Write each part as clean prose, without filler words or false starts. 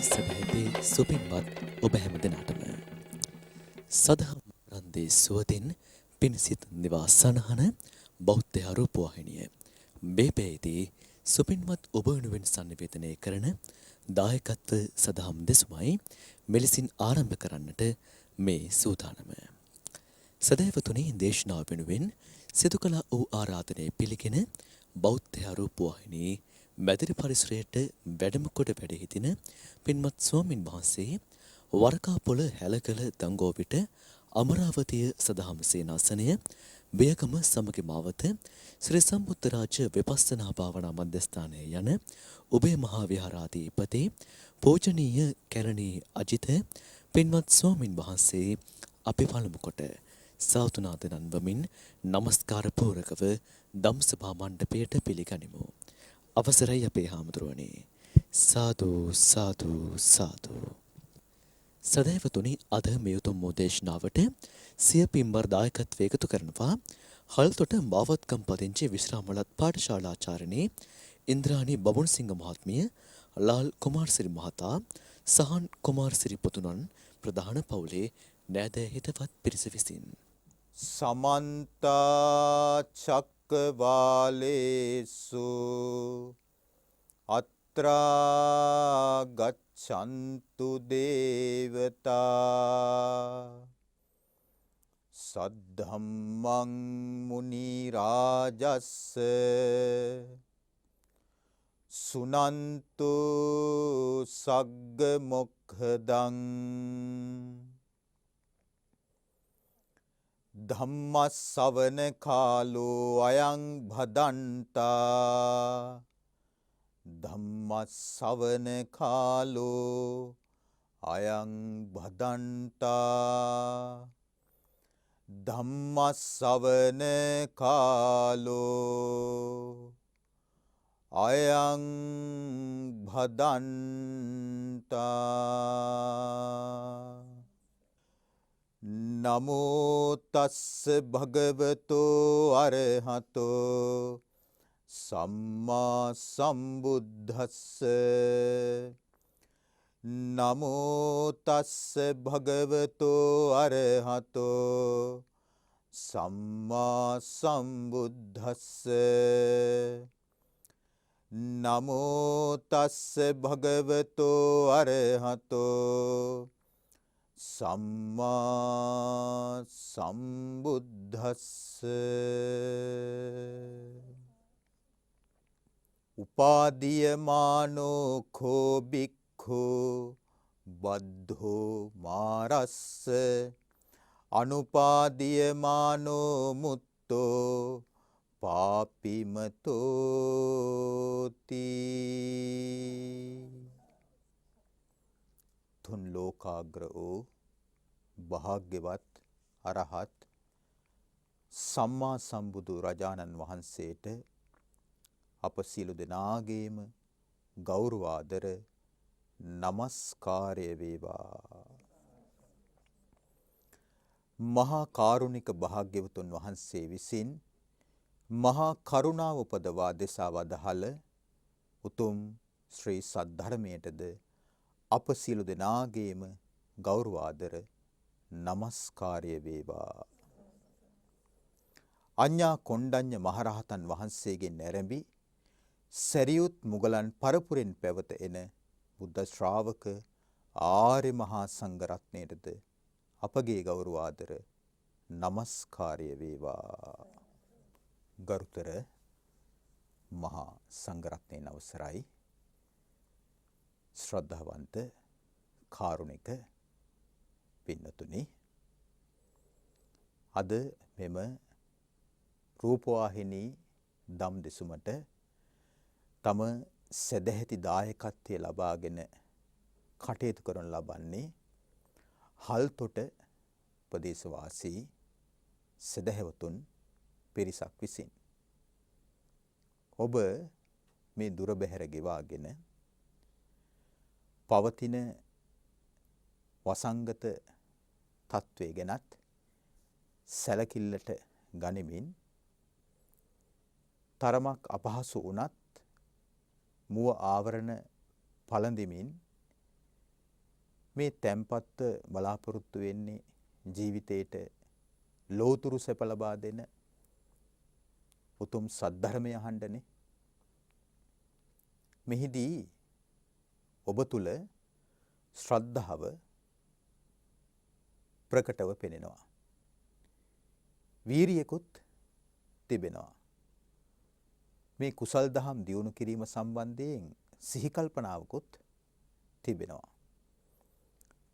සැබෑදී සුපින්වත් ඔබ හැම දෙනාටම සදහම් රන්දේ සුවතින් පිණිසිත නිවා සනහන බෞද්ධ රූපවාහිනිය මේ පැයේදී සුපින්වත් ඔබ වෙනුවෙන් සංනිවේදනය කරන දායකත්ව සදහම් දෙසුමයි මෙලෙසින් ආරම්භ කරන්නට මේ සූදානම. සදහැවතුනි, දේශනාව වෙනුවෙන් සිදු කළ වූ ආරාධනය පිළිගෙන බෞද්ධ රූපවාහිනී මැදිරි පරිසරයට වැඩම කොට වැඩ සිටින පින්වත් ස්වාමින් වහන්සේ වරකාපොළ හැලකල දංගෝවිට අමරාවතිය සදහම් සේනාසනය බියගම සමගි මාවත ශ්‍රී සම්බුද්ධරාජ විපස්සනා භාවනා මධ්‍යස්ථානය යන උභය මහා විහාරාධිපති පූජනීය කැලණී අජිත පින්වත් ස්වාමින් වහන්සේ අපි පළමු කොට සාතුනාද නන්වමින් নমස්කාර පූරකව ධම්සභා මණ්ඩපයට පිළිගනිමු. අවසරයි අපේ හාමුදුරුවනේ. සාදු සාදු සාදු. සදහැවතුනි, අද මේ උතුම් දේශනාවට සිය පින්බර දායකත්වය එකතු කරනවා හල්තොට මාවත්කම් පදිංචි විශ්‍රාමලත් පාඨශාලාචාර්යනී ඉන්ද්‍රාණී බබුන්සිංහ මහත්මිය, ලාල් කුමාරසිරි මහතා, සහන් කුමාරසිරි පුතුණන් ප්‍රධාන පවුලේ නෑදෑ හිතවත් පිරිස විසින් සමන්ත චක්කවාලේසු අත්‍රා ගච්ඡන්තු දේවතා සද්ධම්මං මුනි රාජස්ස සුනන්තු සග්ග මොක්ඛදං ධම්මස්සවන කාලෝ අයං භදන්තා ධම්මස්සවන කාලෝ අයං භදන්තා ධම්මස්සවන කාලෝ අයං භදන්තා. නමෝ තස්ස භගවතෝ අරහතෝ සම්මා සම්බුද්දස්ස. නමෝ තස්ස භගවතෝ අරහතෝ සම්මා සම්බුද්දස්ස. නමෝ තස්ස භගවතෝ අරහතෝ සම්මා සම්බුද්දස්ස. උපාදීයමානෝ කෝ භික්ඛු බද්ධෝ මාරස්ස අනුපාදීයමානෝ මුත්තෝ පාපිමතෝති. තුන් ලෝකාග්‍ර වූ භාග්‍යවත් අරහත් සම්මා සම්බුදු රජාණන් වහන්සේට අප සියලු දෙනාගේම ගෞරවාදර නමස්කාරය වේවා. මහා කාරුණික භාග්‍යවතුන් වහන්සේ විසින් මහා කරුණාව උපදවා දෙසා වදාළ උතුම් ශ්‍රී සද්ධර්මයටද අප සියලු දෙනාගේම ගෞරවාදර නමස්කාරය වේවා. අඤ්ඤා කොණ්ඩඤ්ඤ මහරහතන් වහන්සේගෙන් නැරඹි සරියුත් මුගලන් පරපුරෙන් පැවත එන බුද්ධ ශ්‍රාවක ආර්ය මහා සංඝ රත්නයටද අපගේ ගෞරවාදර නමස්කාරය වේවා. ගරුතර මහා සංඝ රත්නයන් අවසරයි. ශ්‍රද්ධාවන්ත කාරුණික පින්නතුනි, අද මෙම රූපවාහිනී දම් දෙසුමට තම සදැහැති දායකත්වය ලබාගෙන කටයුතු කරන ලබන්නේ හල්තොට ප්‍රදේශවාසී සදහැවතුන් පිරිසක් විසින්. ඔබ මේ දුර බැහැර ගෙවාගෙන පවතින වසංගත තත්ත්වය ගැනත් සැලකිල්ලට ගනිමින් තරමක් අපහසු වුණත් මුව ආවරණ පළඳිමින් මේ තැම්පත්ව බලාපොරොත්තු වෙන්නේ ජීවිතේට ලෝතුරු සැප ලබා දෙන උතුම් සද්ධර්මය අහන්නනේ. මෙහිදී ඔබ තුල ශ්‍රද්ධාව ප්‍රකටව පෙනෙනවා. වීරියකුත් තිබෙනවා. මේ කුසල් දහම් දියුණු කිරීම සම්බන්ධයෙන් සිහි කල්පනාවකුත් තිබෙනවා.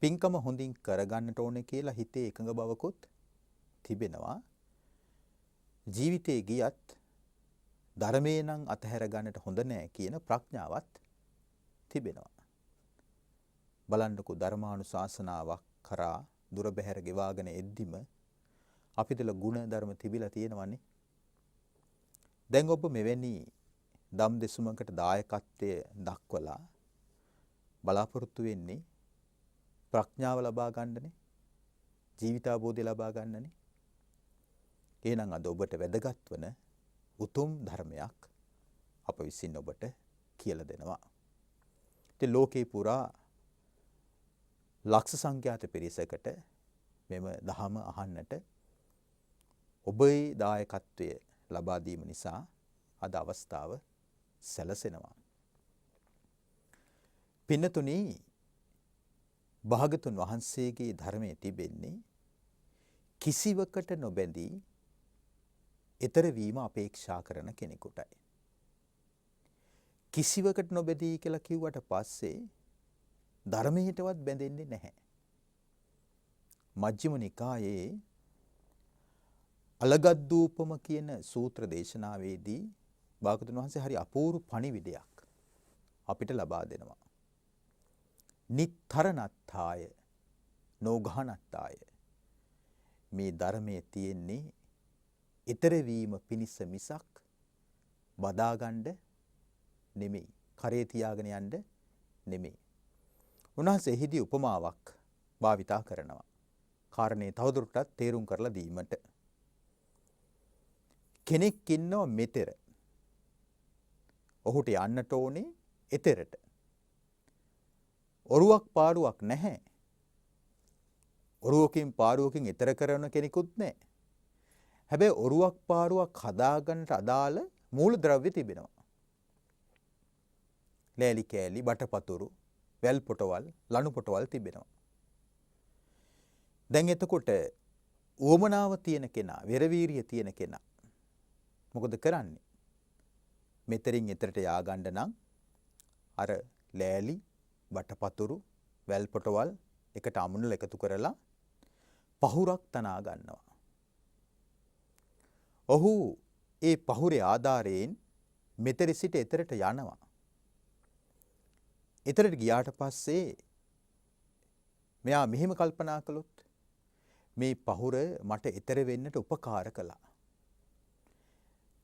පින්කම හොඳින් කරගන්නට ඕනේ කියලා හිතේ එකඟ බවකුත් තිබෙනවා. ජීවිතේ ගියත් ධර්මේ නම් අතහැර ගන්නට හොඳ නෑ කියන ප්‍රඥාවක් තිබෙනවා. බලන්නකෝ ධර්මානුශාසනාවක් කරා දුර බැහැර ගෙවාගෙන එද්දිම අපිටල ගුණ ධර්ම තිබිලා තියෙනවනේ. දැන් ඔබ මෙවැනි දම් දෙසුමකට දායකත්වයේ දක්වලා බලාපොරොත්තු වෙන්නේ ප්‍රඥාව ලබා ගන්නනේ, ජීවිතාවබෝධය ලබා ගන්නනේ. එහෙනම් අද ඔබට වැදගත් වන උතුම් ධර්මයක් අප විසින් ඔබට කියලා දෙනවා. ඉතින් ලෝකේ පුරා ලක්ෂ සංඛ්‍යාත පිරිසකට මෙම දහම අහන්නට ඔබේ දායකත්වය ලබා දීම නිසා අද අවස්ථාව සැලසෙනවා. පින්නතුනි, භාගතුන් වහන්සේගේ ධර්මයේ තිබෙන්නේ කිසිවකට නොබැඳී ඊතර වීම අපේක්ෂා කරන කෙනෙකුටයි. කිසිවකට නොබැඳී කියලා කිව්වට පස්සේ ධර්මයටවත් බැඳෙන්නේ නැහැ. මජ්ක්‍ධිම නිකායේ අලගද්දූපම කියන සූත්‍ර දේශනාවේදී භාගතුන් වහන්සේ හරි අපූර්ව පණිවිඩයක් අපිට ලබා දෙනවා. නිත්තරණත්තාය නෝඝානත්තාය. මේ ධර්මයේ තියෙන්නේ ඊතර වීම පිණිස මිසක් බදාගන්න නෙමෙයි, කරේ තියාගෙන යන්න නෙමෙයි. උන්වහන්සේ එහිදී උපමාවක් භාවිතා කරනවා. කාරණේ තවදුරටත් තේරුම් කරලා දීමට. කෙනෙක් ඉන්නවා මෙතෙර. ඔහුට යන්නට ඕනේ එතරට. ඔරුවක් පාරුවක් නැහැ. ඔරුවකින් පාරුවකින් එතර කරන කෙනෙකුත් නැහැ. හැබැයි ඔරුවක් පාරුවක් හදාගන්නට අදාළ මූලද්‍රව්‍ය තිබෙනවා. ලෑලි කෑලි, බටපතුරු, වැල් පොටවල්, ලණු පොටවල් තිබෙනවා. දැන් එතකොට උවමනාව තියෙන කෙනා, වෙරවීරිය තියෙන කෙනා මොකද කරන්නේ? මෙතරින් එතරට යාගන්න නම් අර ලෑලි, බටපතුරු, වැල් පොටවල් එකට අමුණල එකතු කරලා පහුරක් තනා ගන්නවා. ඔහු ඒ පහුරේ ආධාරයෙන් මෙතරි සිට එතරට යනවා. එතරට ගියාට පස්සේ මෙයා මෙහෙම කල්පනා කළොත් මේ පහුර මට එතර වෙන්නට උපකාර කළා.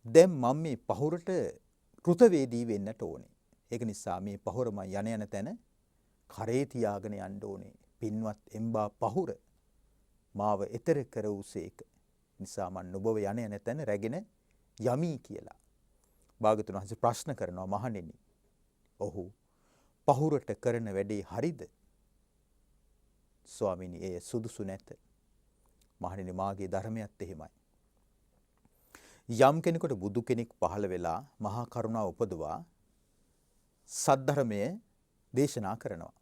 දැන් මම මේ පහුරට කෘතවේදී වෙන්නට ඕනේ. ඒක නිසා මේ පහුර මම යන තැන කරේ තියාගෙන යන්න ඕනේ. පින්වත් එම්බා පහුර මාව එතර කර වූසේක. නිසා මම නුඹව යන තැන රැගෙන යමි කියලා. භාගතුන් වහන්සේ ප්‍රශ්න කරනවා, මහණෙනි, ඔහු පහුරට කරන වැඩේ හරිද? ස්වාමීනි, එය සුදුසු නැත. මහණෙනි, මාගේ ධර්මයත් එහෙමයි. යම් කෙනෙකුට බුදු කෙනෙක් පහළ වෙලා මහා කරුණාව උපදවා සද්ධර්මය දේශනා කරනවා.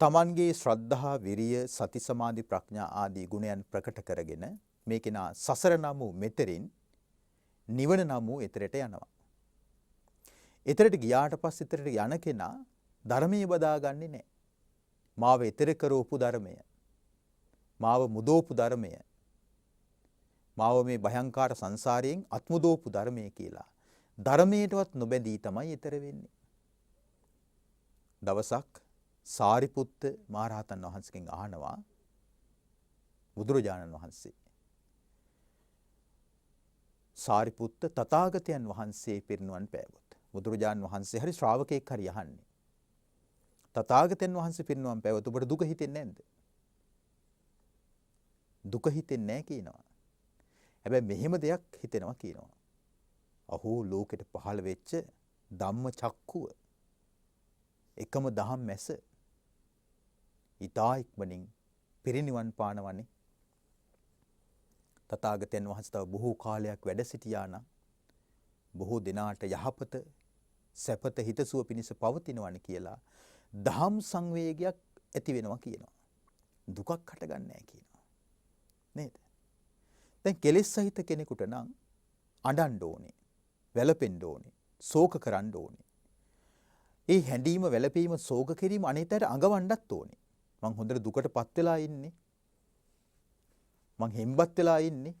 තමන්ගේ ශ්‍රද්ධා, විරිය, සති, සමාධි, ප්‍රඥා ආදී ගුණයන් ප්‍රකට කරගෙන මේ කෙනා සසර නම් වූ මෙතරින් නිවන නම් වූ එතරට යනවා. එතරට ගියාට පස්සේ එතරට යන කෙනා ධර්මයේ බදාගන්නේ නැහැ. මාව එතර කරවපු ධර්මය, මාව මුදෝපු ධර්මය, මාව මේ භයංකාර සංසාරයෙන් අත්මුදෝපු ධර්මය කියලා ධර්මයටවත් නොබැඳී තමයි එතර වෙන්නේ. දවසක් සාරිපුත්ත මහරහතන් වහන්සේගෙන් අහනවා බුදුරජාණන් වහන්සේ, සාරිපුත්ත තථාගතයන් වහන්සේ පිරිනුවන් පෑවොත්, බුදුරජාණන් වහන්සේ හරි ශ්‍රාවකෙක් හරි අහන්නේ, තථාගතයන් වහන්සේ පිරිනුවන් පෑවොත් ඔබට දුක හිතෙන්නේ නැද්ද? දුක හිතෙන්නේ නැහැ කියනවා. හැබැයි මෙහෙම දෙයක් හිතෙනවා කියනවා. අහෝ, ලෝකෙට පහළ වෙච්ච ධම්ම චක්කුව, එකම දහම් මැස, ඊතා ඉක්මනින් පිරිනිවන් පානවනේ. තථාගතයන් වහන්සේ තව බොහෝ කාලයක් වැඩ සිටියා නම් බොහෝ දිනාට යහපත සැපත හිතසුව පිණිස පවතිනවනේ කියලා දහම් සංවේගයක් ඇති වෙනවා කියනවා. දුකක් හටගන්නේ නැහැ කියනවා. නේද? දැන් කෙලෙස් සහිත කෙනෙකුට නම් අඬන්න ඕනේ, වැළපෙන්න ඕනේ, ශෝක කරන්න ඕනේ. ඒ හැඬීම, වැළපීම, ශෝක කිරීම අනිතයට අඟවන්නත් ඕනේ. මං හොඳට දුකටපත් වෙලා ඉන්නේ. මං හෙම්බත් වෙලා ඉන්නේ.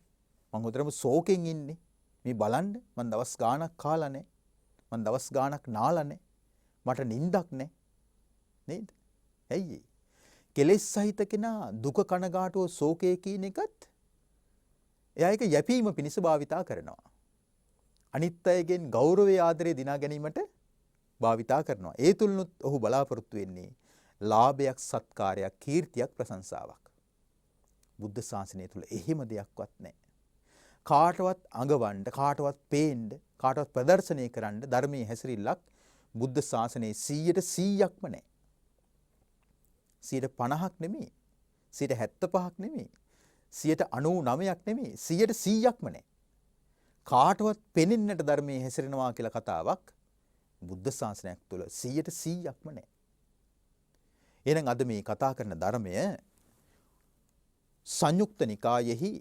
මං හොඳටම ශෝකෙන් ඉන්නේ. මේ බලන්න මං දවස් ගාණක් කාලා නැහැ. මං දවස් ගාණක් නාලා නැහැ. මට නිින්දක් නැහැ. නේද? ඇයි? කෙලෙස් සහිත කෙනා දුක කනගාටුව ශෝකය කියන එකත් එයා ඒක යැපීම පිණිස භාවිතා කරනවා. අනිත් අයගෙන් ගෞරවය ආදරය දිනා ගැනීමට භාවිතා කරනවා. ඒ තුලනුත් ඔහු බලාපොරොත්තු වෙන්නේ ලාභයක්, සත්කාරයක්, කීර්තියක්, ප්‍රශංසාවක්. බුද්ධ ශාසනය තුල එහෙම දෙයක්වත් නැහැ. කාටවත් අඟවන්න, කාටවත් පේන්න, කාටවත් ප්‍රදර්ශනය කරන්න ධර්මයේ හැසිරිල්ලක් බුද්ධ ශාසනයේ 100%ක්ම නැහැ. 50%ක් නෙමෙයි, 75%ක් නෙමෙයි, 99%ක් නෙමෙයි, 100%ක්ම නැහැ. කාටවත් පෙනෙන්නට ධර්මයේ හැසිරෙනවා කියලා කතාවක් බුද්ධ ශාසනයක් තුළ 100%ක්ම නැහැ. එහෙනම් අද මේ කතා කරන ධර්මය සංයුක්ත නිකායෙහි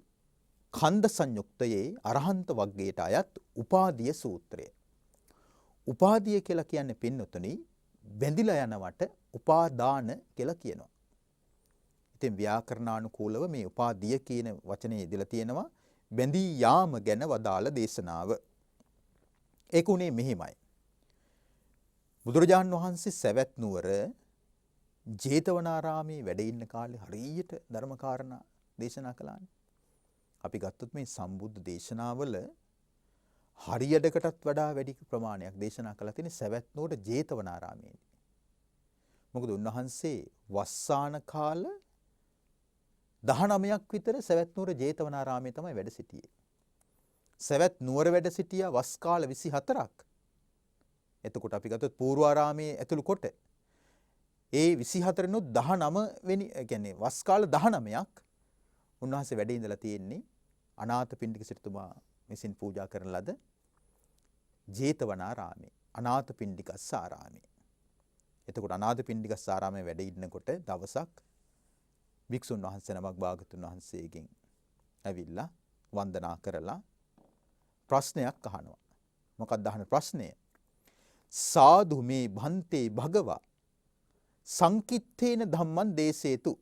කන්ද සංයුක්තයේ අරහන්ත වග්ගයට අයත් උපාදිය සූත්‍රය. උපාදිය කියලා කියන්නේ පින්නතුනි බැඳිලා යනවට උපාදාන කියලා කියනවා. ඉතින් ව්‍යාකරණානුකූලව මේ උපාදිය කියන වචනේ ඉදලා තියෙනවා බැඳී යාම ගැන වදාළ දේශනාව. ඒක උනේ මෙහිමයි. බුදුරජාන් වහන්සේ සවැත් නුවර ජේතවනාරාමේ වැඩ ඉන්න කාලේ හරියට ධර්මකාරණා දේශනා කළානේ. අපි ගත්තොත් මේ සම්බුද්ධ දේශනාවල හරියටකටත් වඩා වැඩි ප්‍රමාණයක් දේශනා කළා තියෙන්නේ සවැත් නුවර ජේතවනාරාමේදී. මොකද උන්වහන්සේ වස්සාන කාල 19ක් විතර සවැත් නුවර ජේතවනාරාමයේ තමයි වැඩ සිටියේ. සවැත් නුවර වැඩ සිටියා වස් කාල 24ක්. එතකොට අපි ගත්තොත් පූර්වාරාමයේ ඇතුළු කොට ඒ 24 නුත් 19 වෙනි කියන්නේ වස් කාල 19ක් උන්වහන්සේ වැඩ ඉඳලා තියෙන්නේ අනාථපිණ්ඩික සිටුතුමා විසින් පූජා කරන ලද ජේතවනාරාමේ අනාථපිණ්ඩිකස්සාරාමේ. එතකොට අනාථපිණ්ඩිකස්සාරාමේ වැඩ ඉන්නකොට දවසක් භික්ෂුන් වහන්සේ නමක් භාගතුන් වහන්සේගෙන් ඇවිල්ලා වන්දනා කරලා ප්‍රශ්නයක් අහනවා. මොකක්ද අහන ප්‍රශ්නය? සාදු මේ භන්තේ භගවා සංකිත්තේන ධම්මං දේසේතු.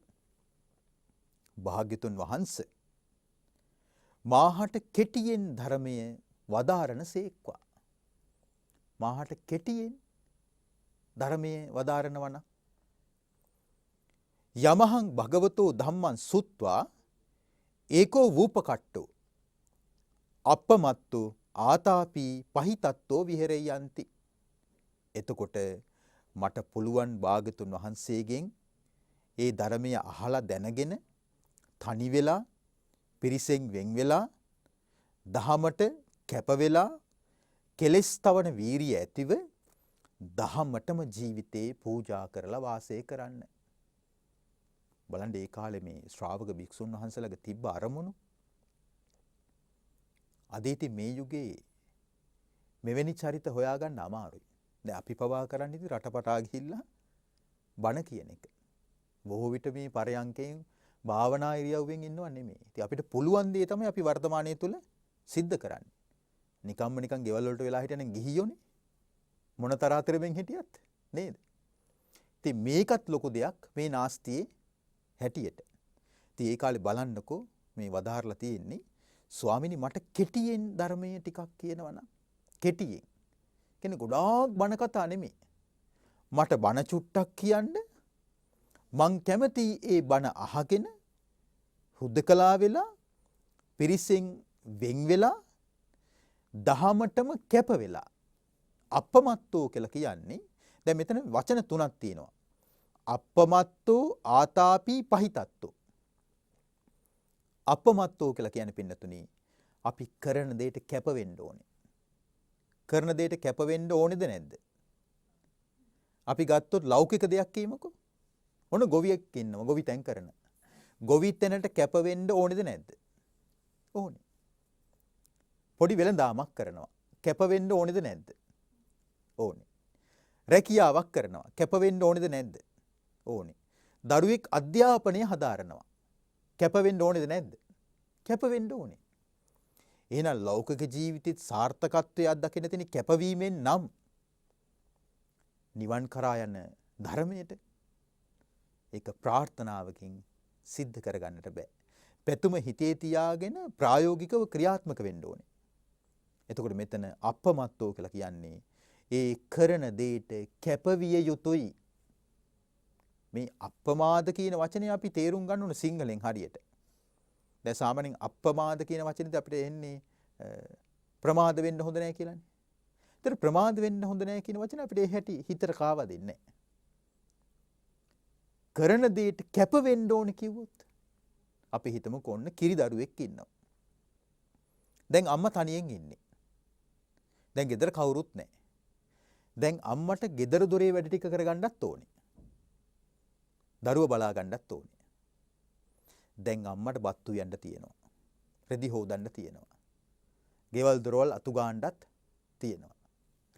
භාග්‍යතුන් වහන්සේ මාහට කෙටියෙන් ධර්මය වදාරණ සේක්වා. මාහට කෙටියෙන් ධර්මය වදාරනවන යමහං භගවතෝ ධම්මං සුත්වා ඒකෝ වූපකට්ටෝ අප්පමත්තු ආතාපි පහිතත්තෝ විහෙරයන්ති. එතකොට මට පුළුවන් භාග්‍යතුන් වහන්සේගෙන් ඒ ධර්මය අහලා දැනගෙන තනි වෙලා පිරිසෙන් වෙන් වෙලා දහමට කැප වෙලා කෙලෙස් තවන වීරිය ඇතිව දහමටම ජීවිතේ පූජා කරලා වාසය කරන්න. බලන්න ඒ කාලේ මේ ශ්‍රාවක භික්ෂුන් වහන්සේලාගේ තිබ්බ අරමුණු. අද ඉතින් මේ යුගයේ මෙවැනි චරිත හොයාගන්න අමාරුයි. දැන් අපි පවා කරන්නේ ඉතින් රටපටා ගිහිල්ලා බණ කියන එක. බොහෝ විට මේ පරයන්කෙන් භාවනා ඉරියව්වෙන් ඉන්නව නෙමෙයි. ඉතින් අපිට පුළුවන් දේ තමයි අපි වර්තමානයේ තුල සිද්ධ කරන්නේ. නිකම්ම නිකන් ගෙවල් වලට වෙලා හිටියනම් ගිහියෝනේ. මොන තරාතරෙන් හිටියත් නේද? ඉතින් මේකත් ලොකු දෙයක් මේ නාස්තියේ හැටියට. ඉතින් ඒ කාලේ බලන්නකෝ මේ වදාarලා තියෙන්නේ ස්වාමිනී මට කෙටියෙන් ධර්මයේ ටිකක් කියනවනම් කෙටියෙන්. කියන්නේ ගොඩාක් බණ කතා නෙමෙයි. මට බණ චුට්ටක් කියන්න මං කැමති ඒ බණ අහගෙන හුදකලා වෙලා පිරිසෙන් වෙන් වෙලා දහමටම කැප වෙලා අප්පමත්තෝ කියලා කියන්නේ දැන් මෙතන වචන තුනක් තියෙනවා. අප්පමත්තෝ ආතාපි පහිතත්තෝ. අප්පමත්තෝ කියලා කියන්නේ පින්නතුනි අපි කරන දෙයට කැප වෙන්න ඕනේ. කරන දෙයට කැප වෙන්න ඕනේද නැද්ද? අපි ගත්තොත් ලෞකික දෙයක් කියමුකෝ. ඔන්න ගොවියෙක් ඉන්නවා ගොවිතැන් කරන. ගොවිතැනට කැප වෙන්න ඕනේද නැද්ද? ඕනේ. පොඩි වෙළඳාමක් කරනවා. කැප වෙන්න ඕනේද නැද්ද? ඕනේ. රැකියාවක් කරනවා. කැප වෙන්න ඕනේද නැද්ද? ඕනේ. දරුවෙක් අධ්‍යාපනය හදාරනවා. කැප වෙන්න ඕනේද නැද්ද? කැප වෙන්න ඕනේ. එහෙනම් ලෞකික ජීවිතෙත් සාර්ථකත්වයක් දකින්න තියෙන කැපවීමෙන් නම් නිවන් කරා යන ධර්මයට ඒක ප්‍රාර්ථනාවකින් සිද්ධ කරගන්නට බෑ. පැතුම හිතේ තියාගෙන ප්‍රායෝගිකව ක්‍රියාත්මක වෙන්න ඕනේ. එතකොට මෙතන අපමත්තෝ කියලා කියන්නේ ඒ කරන දෙයට කැපවිය යුතුයි. මේ අප්‍රමාද කියන වචනේ අපි තේරුම් ගන්න ඕන සිංහලෙන් හරියට. දැන් සාමාන්‍යයෙන් අප්‍රමාද කියන වචනේදී අපිට එන්නේ ප්‍රමාද වෙන්න හොඳ නැහැ කියලානේ. ඒතර ප්‍රමාද වෙන්න හොඳ නැහැ කියන වචනේ අපිට ඒ හැටි හිතට කාවා දෙන්නේ නැහැ. කරන දෙයට කැප වෙන්න ඕන කිව්වොත් අපි හිතමු කොන්න කිරි දරුවෙක් ඉන්නවා. දැන් අම්මා තනියෙන් ඉන්නේ. දැන් ගෙදර කවුරුත් නැහැ. දැන් අම්මට ගෙදර දොරේ වැඩ ටික කරගන්නත් ඕනේ. දරුව බලා ගන්නත් ඕනේ. දැන් අම්මට බත්තු යන්න තියෙනවා. රෙදි හොදන්න තියෙනවා. ගෙවල් දොරවල් අතු ගාන්නත් තියෙනවා.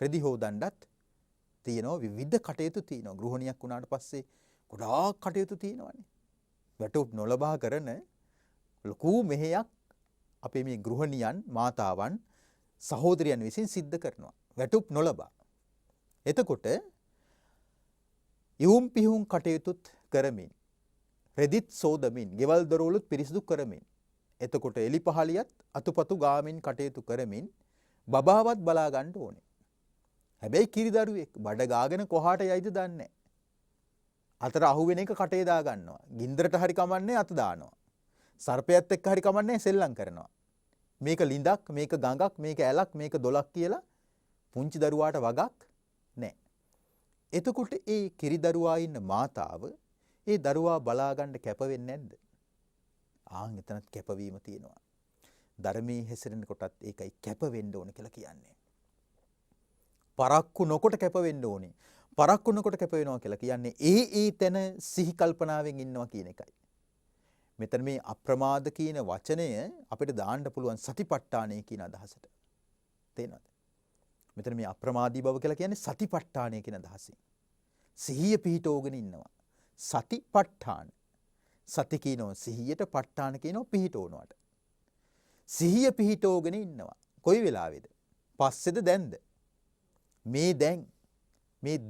රෙදි හොදන්නත් තියෙනවා. විවිධ කටයුතු තියෙනවා. ගෘහණියක් වුණාට පස්සේ ගොඩාක් කටයුතු තියෙනවානේ. වැටුප් නොලබා කරන ලොකු මෙහෙයක් අපේ මේ ගෘහණියන් මාතාවන් සහෝදරයන් විසින් සිද්ධ කරනවා. වැටුප් නොලබා. එතකොට යොම් පිහුම් කටයුතුත් කරමින් රෙදිත් සෝදමින් ගෙවල් දොරවලුත් පිරිසිදු කරමින් එතකොට එලි පහලියත් අතුපතු ගාමින් කටයුතු කරමින් බබාවත් බලා ගන්න ඕනේ. හැබැයි කිරි දරුවෙක් බඩ ගාගෙන කොහාට යයිද දන්නේ නැහැ. අතට අහුවෙන එක කටේ දා ගන්නවා. ගින්දරට හරි කමන්නේ අත දානවා. සර්පයත් එක්ක හරි කමන්නේ සෙල්ලම් කරනවා. මේක ලිඳක්, මේක ගඟක්, මේක ඇලක්, මේක දොලක් කියලා පුංචි දරුවාට වගක් නැහැ. එතකොට ඒ කිරි දරුවා ඉන්න මාතාව ඒ දරුවා බලා ගන්න කැප වෙන්නේ නැද්ද? එතනත් කැපවීම තියෙනවා. ධර්මයේ හැසිරෙන කොටත් ඒකයි කැප වෙන්න ඕන කියලා කියන්නේ. පරක්කු නොකොට කැප වෙන්න ඕනේ. පරක්කු නොකොට කැප වෙනවා කියලා කියන්නේ ඒ තැන සිහි කල්පනාවෙන් ඉන්නවා කියන එකයි. මෙතන මේ අප්‍රමාද කියන වචනය අපිට දාන්න පුළුවන් සතිපට්ඨානය කියන අදහසට. තේනවද? මෙතන මේ අප්‍රමාදී බව කියලා කියන්නේ සතිපට්ඨානය කියන අදහසින්. සිහිය පිහිටෝගෙන ඉන්නවා. සතිපට්ඨාන. සති කියනවා සිහියට, ප ဋ ාණ කියනවා පිහිටෝනවට. සිහිය පිහිටෝගෙන ඉන්නවා. කොයි වෙලාවේද? පස්සේද දැන්ද? මේ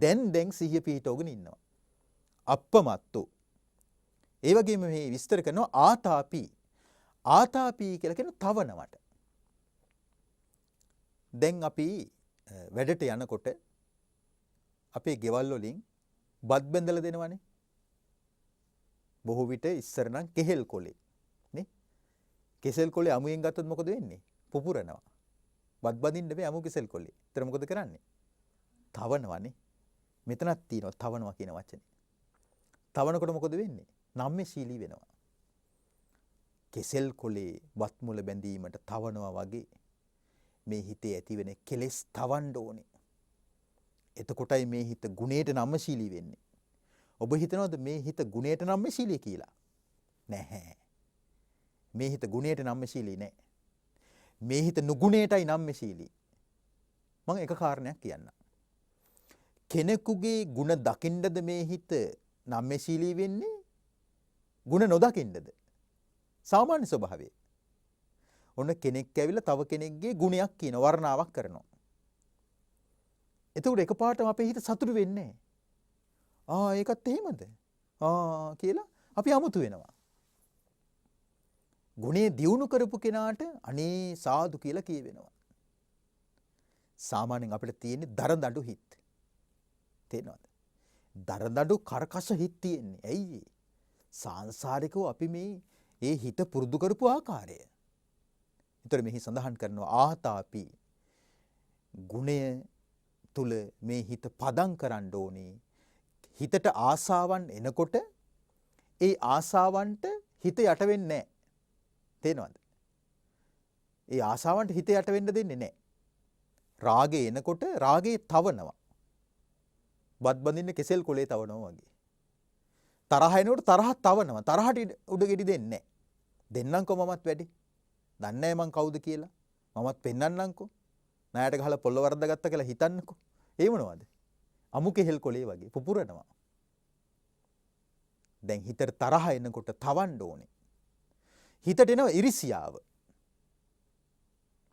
දැන් සිහිය පිහිටෝගෙන ඉන්නවා. අප්පමත්තු. ඒ වගේම මේ විස්තර කරනවා ආතාපි. ආතාපි කියලා කියන තවනවට. දැන් අපි වැඩට යනකොට අපේ ගෙවල් වලින් බත් බැඳලා දෙනවනේ. බොහෝ විට ඉස්සර නම් කෙහෙල් කොලේ නේ. කෙසෙල් කොලේ අමුයෙන් ගත්තොත් මොකද වෙන්නේ? පුපුරනවා. බත් බඳින්න බෑ අමු කෙසෙල් කොලේ. ඒතර මොකද කරන්නේ? තවනවනේ. මෙතනක් තියෙනවා තවනවා කියන වචනේ. තවනකොට මොකද වෙන්නේ? නම්මශීලී වෙනවා. කෙසෙල් කොලේ බත් මුල බැඳීමට තවනවා වගේ මේ හිතේ ඇතිවෙන කෙලෙස් තවන්න ඕනේ. එතකොටයි මේ හිත ගුණයට නම්මශීලී වෙන්නේ. ඔබ හිතනවද මේ හිත ගුණයට නම්මශීලී කියලා? නැහැ. මේ හිත ගුණයට නම්මශීලී නැහැ. මේ හිත නුගුණයටයි නම්මශීලී. මම එක කාරණයක් කියන්නම්. කෙනෙකුගේ ಗುಣ දකින්නද මේ හිත නම්මශීලී වෙන්නේ? ಗುಣ නොදකින්නද? සාමාන්‍ය ස්වභාවය. ඔන්න කෙනෙක් ඇවිල්ලා තව කෙනෙක්ගේ ගුණයක් කියන වර්ණාවක් කරනවා. එතකොට එකපාරටම අපේ හිත සතුටු වෙන්නේ නැහැ. ඒකත් එහෙමද? කියලා අපි අමුතු වෙනවා. ගුණේ දියුණු කරපු කෙනාට අනේ සාදු කියලා කියවෙනවා. සාමාන්‍යයෙන් අපිට තියෙන්නේ දරදඬු හිත්. තේනවද? දරදඬු කරකස හිත් තියෙන්නේ. ඇයි? සාංශාරිකව අපි මේ හිත පුරුදු කරපු ආකාරය. ඒතර මෙහි සඳහන් කරනවා ආතාපි ගුණය තුල මේ හිත පදම් කරන්න ඕනේ. හිතට ආසාවන් එනකොට ඒ ආසාවන්ට හිත යට වෙන්නේ නැහැ. තේනවද? ඒ ආසාවන්ට හිත යට වෙන්න දෙන්නේ නැහැ. රාගේ එනකොට රාගේ තවනවා. බත් බඳින්න කෙසෙල් කොලේ තවනවා වගේ. තරහ එනකොට තරහ තවනවා. තරහට උඩ ගෙඩි දෙන්නේ නැහැ. දෙන්නම්කෝ මමත් වැඩි. දන්නේ නැහැ මං කවුද කියලා. මමත් පෙන්නන්නම්කෝ. ණයට ගහලා පොල්ල වරද්දාගත්තා කියලා හිතන්නකෝ. ඒ මොනවද? අමු කෙහෙල් කොලේ වගේ පුපුරනවා. දැන් හිතට තරහ එනකොට තවන්න ඕනේ. හිතට එනවා ඉරිසියාව.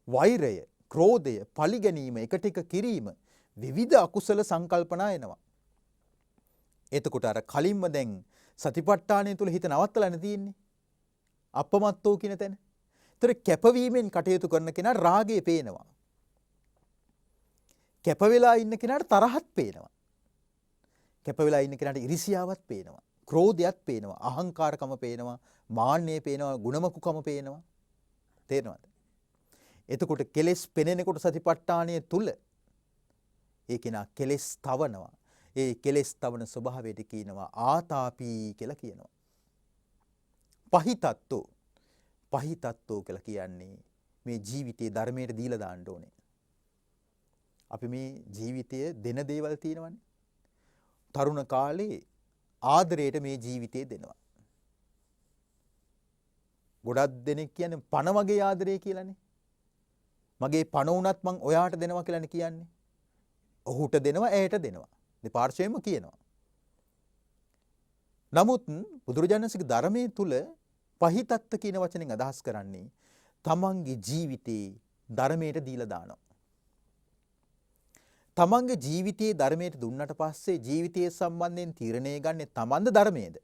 වෛරය, ක්‍රෝධය, පලිගැනීම, එකට එක කිරීම, විවිධ අකුසල සංකල්පනා එනවා. එතකොට අර කලින්ම දැන් සතිපට්ඨානය තුල හිත නවත්තලානේ තියෙන්නේ. අපමත්තෝ කියන තැන. ඒතර කැපවීමෙන් කටයුතු කරන කෙනා රාගය පේනවා. කැප වෙලා ඉන්න කෙනාට තරහත් පේනවා. කැප වෙලා ඉන්න කෙනාට ඉරිසියාවත් පේනවා. ක්‍රෝධයත් පේනවා. අහංකාරකම පේනවා. මාන්නය පේනවා. ගුණමකුකම පේනවා. තේරෙනවද? එතකොට කෙලෙස් පෙනෙනකොට සතිපට්ඨානය තුල ඒ කෙනා කෙලෙස් තවනවා. ඒ කෙලෙස් තවන ස්වභාවයට කියනවා ආතාපී කියලා කියනවා. පහිතත්තු කියලා කියන්නේ මේ ජීවිතයේ ධර්මයට දීලා දාන්න ඕනේ. අපි මේ ජීවිතයේ දෙන දේවල් තියෙනවනේ. තරුණ කාලේ ආදරයට මේ ජීවිතේ දෙනවා. ගොඩක් දෙනෙක් කියන්නේ පණ වගේ ආදරය කියලානේ. මගේ පණ උනත් මං ඔයාට දෙනවා කියලානේ කියන්නේ. ඔහුට දෙනවා, ඇයට දෙනවා. දෙපාර්ශ්වයෙන්ම කියනවා. නමුත් බුදුරජාණන්සේගේ ධර්මයේ තුල පහිතත්ත කියන වචනෙන් අදහස් කරන්නේ තමන්ගේ ජීවිතේ ධර්මයට දීලා දානවා. තමන්ගේ ජීවිතයේ ධර්මයට දුන්නට පස්සේ ජීවිතය සම්බන්ධයෙන් තීරණය ගන්නේ තමන්ද ධර්මයේද?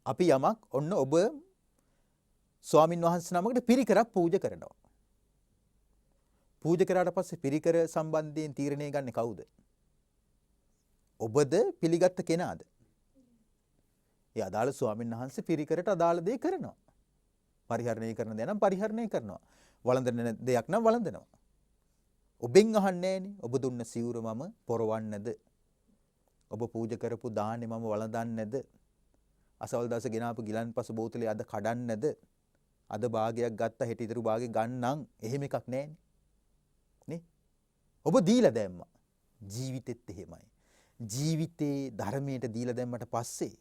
අපි යමක් ඔන්න ඔබ ස්වාමින් වහන්සේ නමකට පිරිකරක් පූජා කරනවා. පූජා කරාට පස්සේ පිරිකර සම්බන්ධයෙන් තීරණය ගන්නේ කවුද? ඔබද පිළිගත් කෙනාද? ඒ අදාළ ස්වාමින් වහන්සේ පිරිකරට අදාළ දේ කරනවා. පරිහරණය කරන දේ නම් පරිහරණය කරනවා. වළඳන දෙයක් නම් වළඳනවා. ඔබෙන් අහන්නේ නෑනේ. ඔබ දුන්න සිවුර මම පොරවන්නේද? ඔබ පූජා කරපු දානේ මම වළඳන්නේද? අසවල් දවසේ ගෙනාපු ගිලන්පස බෝතලේ අද කඩන්නේද? අද භාගයක් ගත්ත හෙට ඉතුරු භාගෙ ගන්නම්. එහෙම එකක් නෑනේ. නේ? ඔබ දීලා දැම්මා. ජීවිතෙත් එහෙමයි. ජීවිතේ ධර්මයට දීලා දැම්මට පස්සේ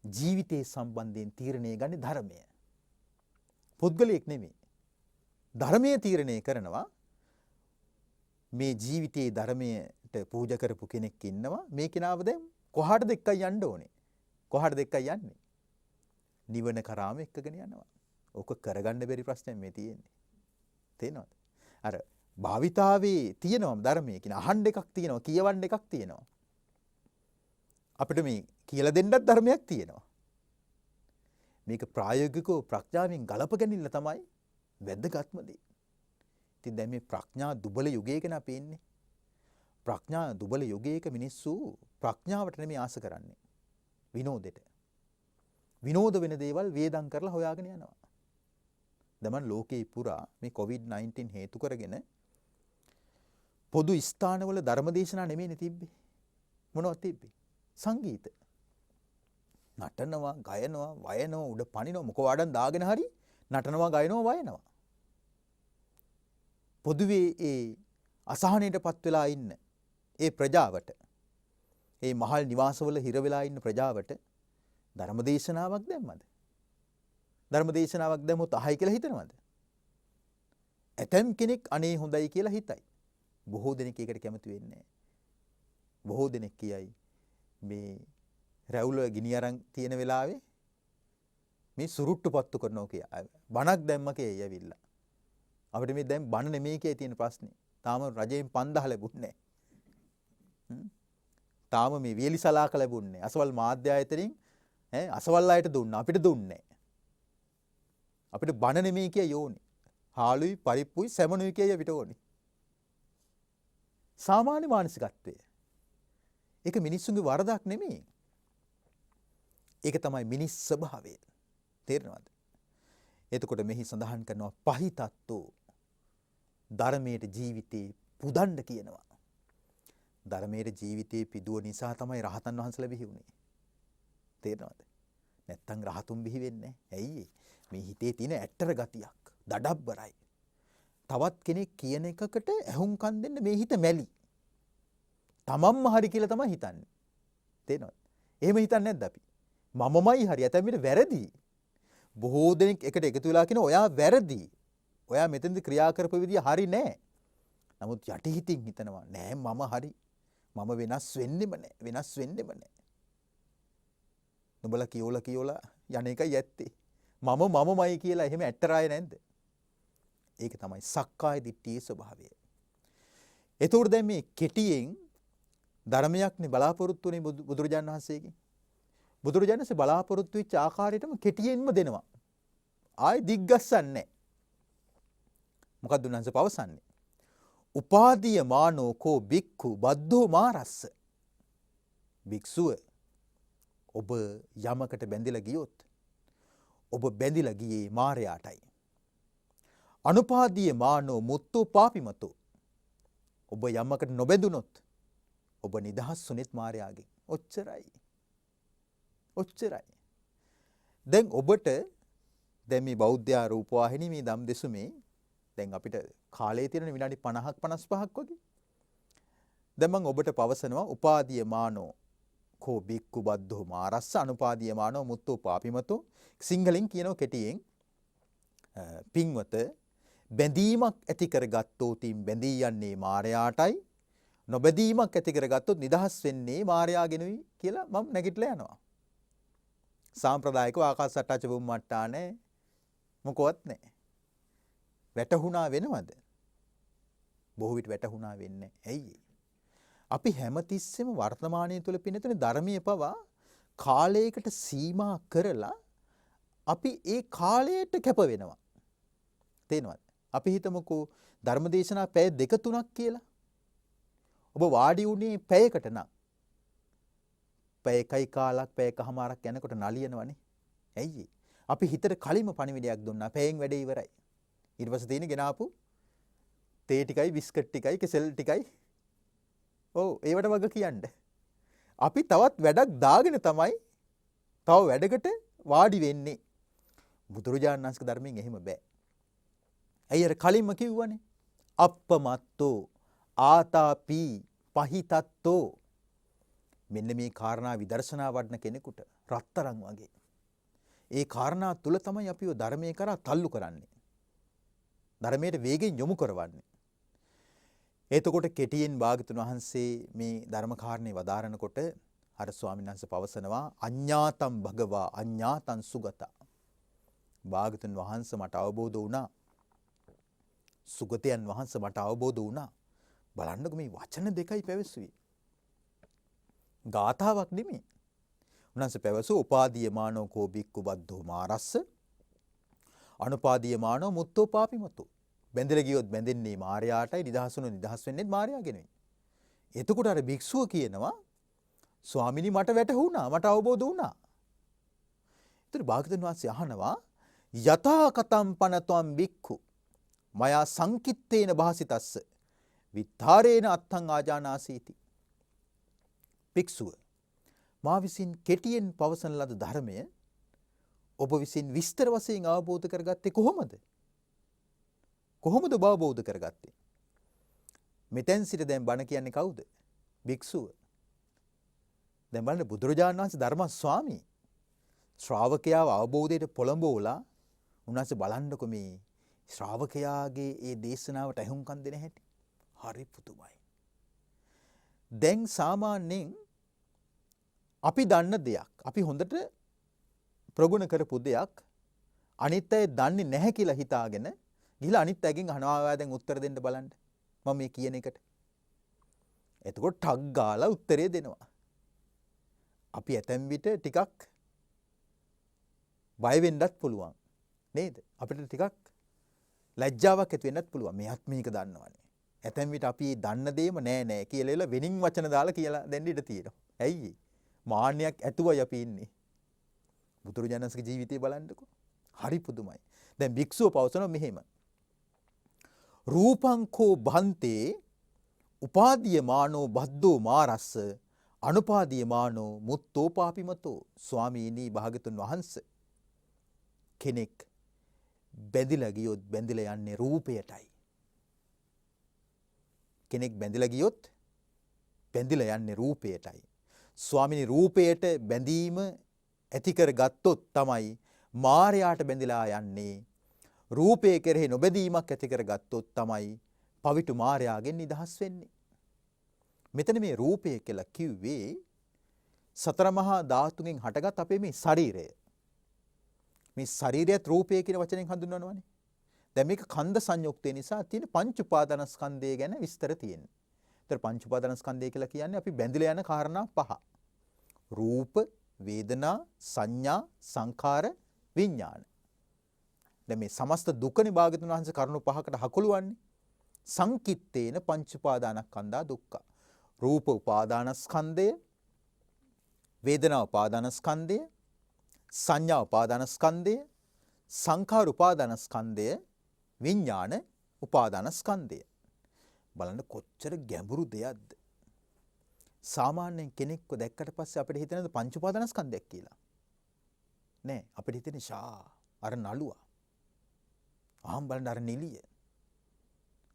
ජීවිතේ සම්බන්ධයෙන් තීරණය ගන්නේ ධර්මය. පුද්ගලයෙක් නෙමෙයි. ධර්මයේ තීරණය කරනවා. මේ ජීවිතයේ ධර්මයට පූජා කරපු කෙනෙක් ඉන්නවා. මේ කෙනාව දැන් කොහාටද එක්කයි යන්න ඕනේ? කොහාටද එක්කයි යන්නේ? නිවන කරාම එක්කගෙන යනවා. ඕක කරගන්න බැරි ප්‍රශ්නයක් මේ තියෙන්නේ. තේනවද? අර භාවිතාවේ තියෙනවා ධර්මයේ කියන අහන්න එකක් තියෙනවා, කියවන්න එකක් තියෙනවා. අපිට මේ කියලා දෙන්නත් ධර්මයක් තියෙනවා. මේක ප්‍රායෝගිකව ප්‍රඥාවෙන් ගලපගැනින්න තමයි වැදගත්ම දේ. ඉතින් දැන් මේ ප්‍රඥා දුබල යුගයක නේ අපි ඉන්නේ. ප්‍රඥා දුබල යුගයක මිනිස්සු ප්‍රඥාවට නෙමෙයි ආස කරන්නේ. විනෝදෙට. විනෝද වෙන දේවල් වේදම් කරලා හොයාගෙන යනවා. දැන් ලෝකේ පුරා මේ COVID-19 හේතු කරගෙන පොදු ස්ථානවල ධර්මදේශනා නෙමෙයිනේ තිබ්බේ. මොනවද තිබ්බේ? සංගීත. නටනවා, ගයනවා, වයනවා, උඩ පනිනවා, මොක වඩන් දාගෙන හරි නටනවා, ගයනවා, වයනවා. පොදුවේ ඒ අසහනයටපත් වෙලා ඉන්න ඒ ප්‍රජාවට, ඒ මහල් නිවාසවල හිර වෙලා ඉන්න ප්‍රජාවට ධර්මදේශනාවක් දැම්මද? ධර්මදේශනාවක් දැම්මොත් අහයි කියලා හිතනවද? ඇතම් කෙනෙක් අනේ හොඳයි කියලා හිතයි. බොහෝ දෙනෙක් ඒකට කැමති වෙන්නේ නැහැ. බොහෝ දෙනෙක් කියයි මේ රැවුල ගිනි අරන් තියෙන වෙලාවේ මේ සුරුට්ටු පත්තු කරනවා කියලා. බණක් දැම්ම කියයි ඇවිල්ලා. අපිට මේ දැන් බණ නෙමෙයි කියයි තියෙන ප්‍රශ්නේ. තාම රජයෙන් 5000 ලැබුණේ නැහැ. තාම මේ වියලි සලාක ලැබුණේ නැහැ. අසවල් මාධ්‍ය ආයතනෙන් අසවල් අයට දුන්නා. අපිට දුන්නේ නැහැ. අපිට බණ නෙමෙයි කියයි ඕනේ. හාලුයි පරිප්පුයි සැමනුයි කියයි අපිට ඕනේ. සාමාන්‍ය මානසිකත්වය. ඒක මිනිස්සුන්ගේ වරදක් නෙමෙයි. ඒක තමයි මිනිස් ස්වභාවය. තේරෙනවද? එතකොට මෙහි සඳහන් කරනවා පහිතත්තු ධර්මයේ ජීවිතේ පුදන්න කියනවා. ධර්මයේ ජීවිතේ පිදුව නිසා තමයි රහතන් වහන්සේලා බිහි වුනේ. තේරෙනවද? නැත්තම් රහතුන් බිහි වෙන්නේ නැහැ. ඇයි? මේ හිතේ තියෙන ඇත්තර ගතියක්, දඩබ්බරයි. තවත් කෙනෙක් කියන එකකට ඇහුම්කන් දෙන්න මේ හිත මැලි. තමන්ම හරි කියලා තමයි හිතන්නේ. තේනවද? එහෙම හිතන්නේ නැද්ද අපි? මමමයි හරි ඇතැම් විට වැරදි. බොහෝ දෙනෙක් එකට එකතු වෙලා කියන ඔයා වැරදි. ඔයා මෙතනදී ක්‍රියා කරපු විදිය හරි නෑ. නමුත් යටිහිතින් හිතනවා නෑ මම හරි. මම වෙනස් වෙන්නෙම නෑ. වෙනස් වෙන්නෙම නෑ. නුඹලා කියෝලා යන එකයි ඇත්තේ. මමමයි කියලා එහෙම ඇට්ටරාය නැද්ද? ඒක තමයි සක්කාය දිට්ඨියේ ස්වභාවය. එතකොට දැන් මේ කෙටියෙන් ධර්මයක්නේ බලාපොරොත්තු වෙන්නේ බුදුරජාණන් වහන්සේගෙන්. බුදුරජාණන් වහන්සේ බලාපොරොත්තු වෙච්ච ආකාරයටම කෙටියෙන්ම දෙනවා. ආයි දිග්ගස්සන්නේ නැහැ. මොකද්ද උන්වහන්සේ පවසන්නේ? උපාදීය මානෝ කෝ බික්ඛු බද්ධෝ මාරස්ස. භික්ෂුව ඔබ යමකට බැඳිලා ගියොත් ඔබ බැඳිලා ගියේ මායයටයි. අනුපාදීය මානෝ මුත්තෝ පාපිමතෝ. ඔබ යමකට නොබැඳුනොත් ඔබ නිදහස් වුනේත් මායයාගෙන්. ඔච්චරයි. ඔච්චරයි. දැන් ඔබට දැන් මේ බෞද්ධ රූපවාහිනී මේ දම් දෙසුමේ දැන් අපිට කාලය තියෙන විනාඩි 50ක් 55ක් වගේ. දැන් මම ඔබට පවසනවා උපාදීය මානෝ කෝ බික්ඛු බද්ධෝ මාරස්ස අනුපාදීය මානෝ මුත්තෝ පාපිමතෝ. සිංහලෙන් කියනවා කෙටියෙන් පින්වත බැඳීමක් ඇති කරගත්තොතින් බැඳී යන්නේ මායයාටයි නොබැඳීමක් ඇති කරගත්තොත් නිදහස් වෙන්නේ මායයාගෙනුයි කියලා මම නැගිටලා යනවා. සාම්ප්‍රදායිකව ආකාශට්ටාච බුම්මට්ටානේ මොකවත් නැහැ. වැටහුණා වෙනවද? බොහෝ විට වැටහුණා වෙන්නේ ඇයි? අපි හැමතිස්සෙම වර්තමානයේ තුල පින්නතුනේ ධර්මයේ පවා කාලයකට සීමා කරලා අපි ඒ කාලයට කැප වෙනවා. තේනවද? අපි හිතමුකෝ ධර්මදේශනා පැය 2-3ක් කියලා. ඔබ වාඩි වුණේ පැයකට නම් පැය එකයි කාලක් පැය එකමාරක් යනකොට නලියනවනේ. ඇයි? අපි හිතට කලින්ම පණිවිඩයක් දුන්නා පැයෙන් වැඩේ ඉවරයි. ඊට පස්සේ තියෙන ගෙනාපු තේ ටිකයි බිස්කට් ටිකයි කෙසෙල් ටිකයි ඔව් ඒවට වග කියන්න. අපි තවත් වැඩක් දාගෙන තමයි තව වැඩකට වාඩි වෙන්නේ. බුදුරජාණන් වහන්සේගේ ධර්මයෙන් එහෙම බෑ. ඇයි අර කලින්ම කිව්වනේ? අප්පමත්තෝ ආතාපි පහිතත්තෝ. මෙන්න මේ කාරණා විදර්ශනා වඩන කෙනෙකුට රත්තරන් වගේ. ඒ කාරණා තුල තමයි අපිව ධර්මයේ කරා තල්ලු කරන්නේ. ධර්මයට වේගෙන් යොමු කරවන්නේ. එතකොට කෙටියෙන් භාගතුන් වහන්සේ මේ ධර්ම කාරණේ වදාරනකොට අර ස්වාමීන් වහන්සේ පවසනවා අඤ්ඤාතං භගවා අඤ්ඤාතං සුගතා. භාගතුන් වහන්සේ මට අවබෝධ වුණා. සුගතයන් වහන්සේ මට අවබෝධ වුණා. බලන්නකො මේ වචන දෙකයි පැවසුවේ. ගාථාවක් නෙමෙයි. උන්වහන්සේ පැවසුව උපාදීය මානෝ කෝ බික්ඛු බද්ධෝ මාරස්ස අනුපාදීය මානෝ මුත්තෝ පාපිමතෝ. බැඳලා ගියොත් බැඳෙන්නේ මායයාටයි නිදහසුන නිදහස් වෙන්නේ මායයාගෙනයි. එතකොට අර භික්ෂුව කියනවා ස්වාමිනී මට වැටහුණා මට අවබෝධ වුණා. ඒතර භාගතුන් වහන්සේ අහනවා යතා කතම් පනතම් බික්ඛු මයා සංකිත්තේන භාසිතස්ස විත්තරේන අත්තං ආජානාසීති. භික්ෂුව මා විසින් කෙටියෙන් පවසන ලද ධර්මය ඔබ විසින් විස්තර වශයෙන් අවබෝධ කරගත්තේ කොහොමද? කොහොමද ඔබ අවබෝධ කරගත්තේ? මෙතෙන් සිට දැන් බණ කියන්නේ කවුද? භික්ෂුව. දැන් බලන්න බුදුරජාණන් වහන්සේ ධර්ම ස්වාමී ශ්‍රාවකයාව අවබෝධයට පොළඹවලා උන්වහන්සේ බලන්නකො මේ ශ්‍රාවකයාගේ ඒ දේශනාවට ඇහුම්කන් දෙන හැටි. හරි පුදුමයි. දැන් සාමාන්‍යයෙන් අපි දන්න දෙයක් අපි හොඳට ප්‍රගුණ කරපු දෙයක් අනිත් අය දන්නේ නැහැ කියලා හිතාගෙන ගිහලා අනිත් අයගෙන් අහනවා දැන් උත්තර දෙන්න බලන්න මම මේ කියන එකට. එතකොට ටක් ගාලා උත්තරේ දෙනවා. අපි ඇතැම් විට ටිකක් බය වෙන්නත් පුළුවන් නේද? අපිට ටිකක් ලැජ්ජාවක් ඇති වෙන්නත් පුළුවන්. මෙයත් මේක දන්නවනේ. ඇතැම් විට අපි දන්න දේම නෑ කියලා වෙනින් වචන දාලා කියලා දෙන්න ඉඩ තියෙනවා. ඇයි? මාන්නයක් ඇතුවයි අපි ඉන්නේ. බුදුරජාණන්සේගේ ජීවිතය බලන්නකො. හරි පුදුමයි. දැන් භික්ෂුව පවසනවා මෙහෙම. රූපං කෝ භන්තේ උපාදීය මානෝ බද්දෝ මාරස්ස අනුපාදීය මානෝ මුත්තෝ පාපිමතෝ. ස්වාමීනි භාගතුන් වහන්සේ කෙනෙක් බැඳිලා ගියොත් බැඳිලා යන්නේ රූපයටයි. කෙනෙක් බැඳිලා ගියොත් බැඳිලා යන්නේ රූපයටයි. ස්වාමිනී රූපයට බැඳීම ඇති කර ගත්තොත් තමයි මායයට බැඳිලා යන්නේ. රූපය කෙරෙහි නොබැඳීමක් ඇති කර ගත්තොත් තමයි පවිතු මායාගෙන් නිදහස් වෙන්නේ. මෙතන මේ රූපය කියලා කිව්වේ සතර මහා ධාතුන්ගෙන් හටගත් අපේ මේ ශරීරය. මේ ශරීරයත් රූපය කියන වචනෙන් හඳුන්වනවානේ. දැන් මේක කන්ද සංයුක්තය නිසා තියෙන පංච උපාදානස්කන්ධය ගැන විස්තර තියෙනවා. ඒතර පංච උපාදානස්කන්ධය කියලා කියන්නේ අපි බැඳිලා යන කාරණා පහ. රූප, වේදනා, සංඥා, සංඛාර, විඥාන. දැන් මේ සමස්ත දුකනේ භාග්‍යතුන් වහන්සේ කරුණු පහකට හකුලුවන්නේ. සංකිට්ඨේන පංච උපාදානස්කන්ධා දුක්ඛ. රූප උපාදානස්කන්ධය, වේදනා උපාදානස්කන්ධය, සංඥා උපාදානස්කන්ධය, සංඛාර උපාදානස්කන්ධය, විඥාන උපාදානස්කන්ධය. බලන්න කොච්චර ගැඹුරු දෙයක්ද. සාමාන්‍යයෙන් කෙනෙක්ව දැක්කට පස්සේ අපිට හිතෙනද පංච උපාදානස්කන්ධයක් කියලා. නෑ, අපිට හිතෙන්නේ අර නළුවා. ආම් බලන්න අර නිලිය.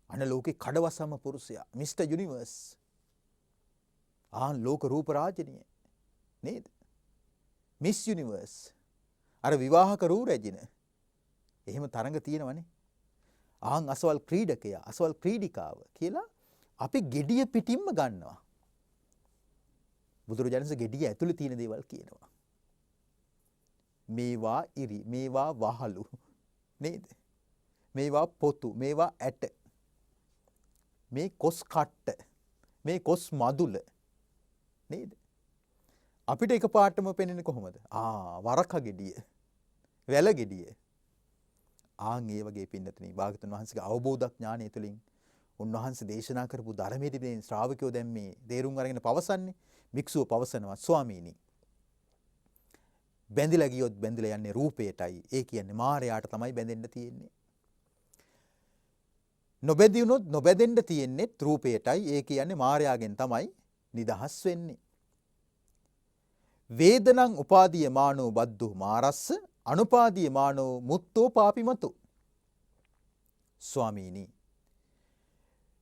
අන ලෝකේ කඩවසම පුරුෂයා, මිස්ටර් යුනිවර්ස්. ලෝක රූප රාජිනිය. නේද? Miss universe. අර විවාහක රූ රැජින. එහෙම තරඟ තියෙනවනේ. අසවල් ක්‍රීඩකයා, අසවල් ක්‍රීඩිකාව කියලා අපි gediya පිටින්ම ගන්නවා. බුදුරජාණන්සේ gediya ඇතුලේ තියෙන දේවල් කියනවා. මේවා ඉරි, මේවා වහලු. නේද? මේවා පොතු, මේවා ඇට. මේ කොස් කට්ට, මේ කොස් මදුල. නේද? අපිට එකපාරටම පෙනෙන්නේ කොහොමද? වරක gediya, වැල gediya. ඒ වගේ පින්නතුනි භාග්‍යතුන් වහන්සේගේ අවබෝධ ඥානය තුළින් උන්වහන්සේ දේශනා කරපු ධර්මයේ මේ ශ්‍රාවකයෝ දැන් මේ තේරුම් අරගෙන පවසන්නේ. භික්ෂුව පවසනවා ස්වාමීනි බැඳිලා ගියොත් බැඳිලා යන්නේ රූපයටයි. ඒ කියන්නේ මායයට තමයි බැඳෙන්න තියෙන්නේ. නොබැඳියුනොත් නොබැඳෙන්න තියෙන්නේ රූපයටයි. ඒ කියන්නේ මායාවෙන් තමයි නිදහස් වෙන්නේ. වේදනං උපාදීයමානෝ බද්ධෝ මාරස්ස අනුපාදීයමානෝ මුත්තෝ පාපිමතු. ස්වාමීනි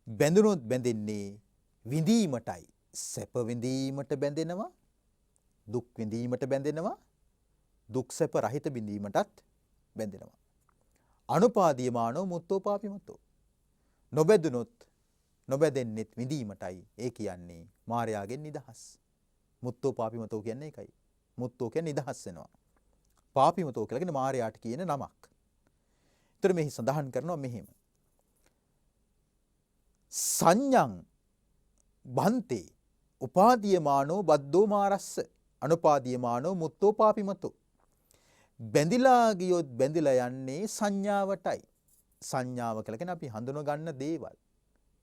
බැඳුනොත් බැඳෙන්නේ විඳීමටයි. සැප විඳීමට බැඳෙනවා, දුක් විඳීමට බැඳෙනවා, දුක් සැප රහිත විඳීමටත් බැඳෙනවා. අනුපාදීයමානෝ මුත්තෝ පාපිමතු. නොබැඳුනොත් නොබැඳෙන්නෙත් විඳීමටයි. ඒ කියන්නේ මායාවෙන් නිදහස්. මුත්තෝ පාපිමතෝ කියන්නේ ඒකයි. මුත්තෝ කියන්නේ නිදහස් වෙනවා. පාපිමතෝ කියලා කියන්නේ මායාට කියන නමක්. ඒතර මෙහි සඳහන් කරනවා මෙහෙම. සංඥං බන්තේ උපාදීයමානෝ බද්දෝ මාරස්ස අනුපාදීයමානෝ මුත්තෝ පාපිමතෝ. බැඳිලා ගියොත් බැඳිලා යන්නේ සංඥාවටයි. සංඥාව කියලා කියන්නේ අපි හඳුන ගන්න දේවල්.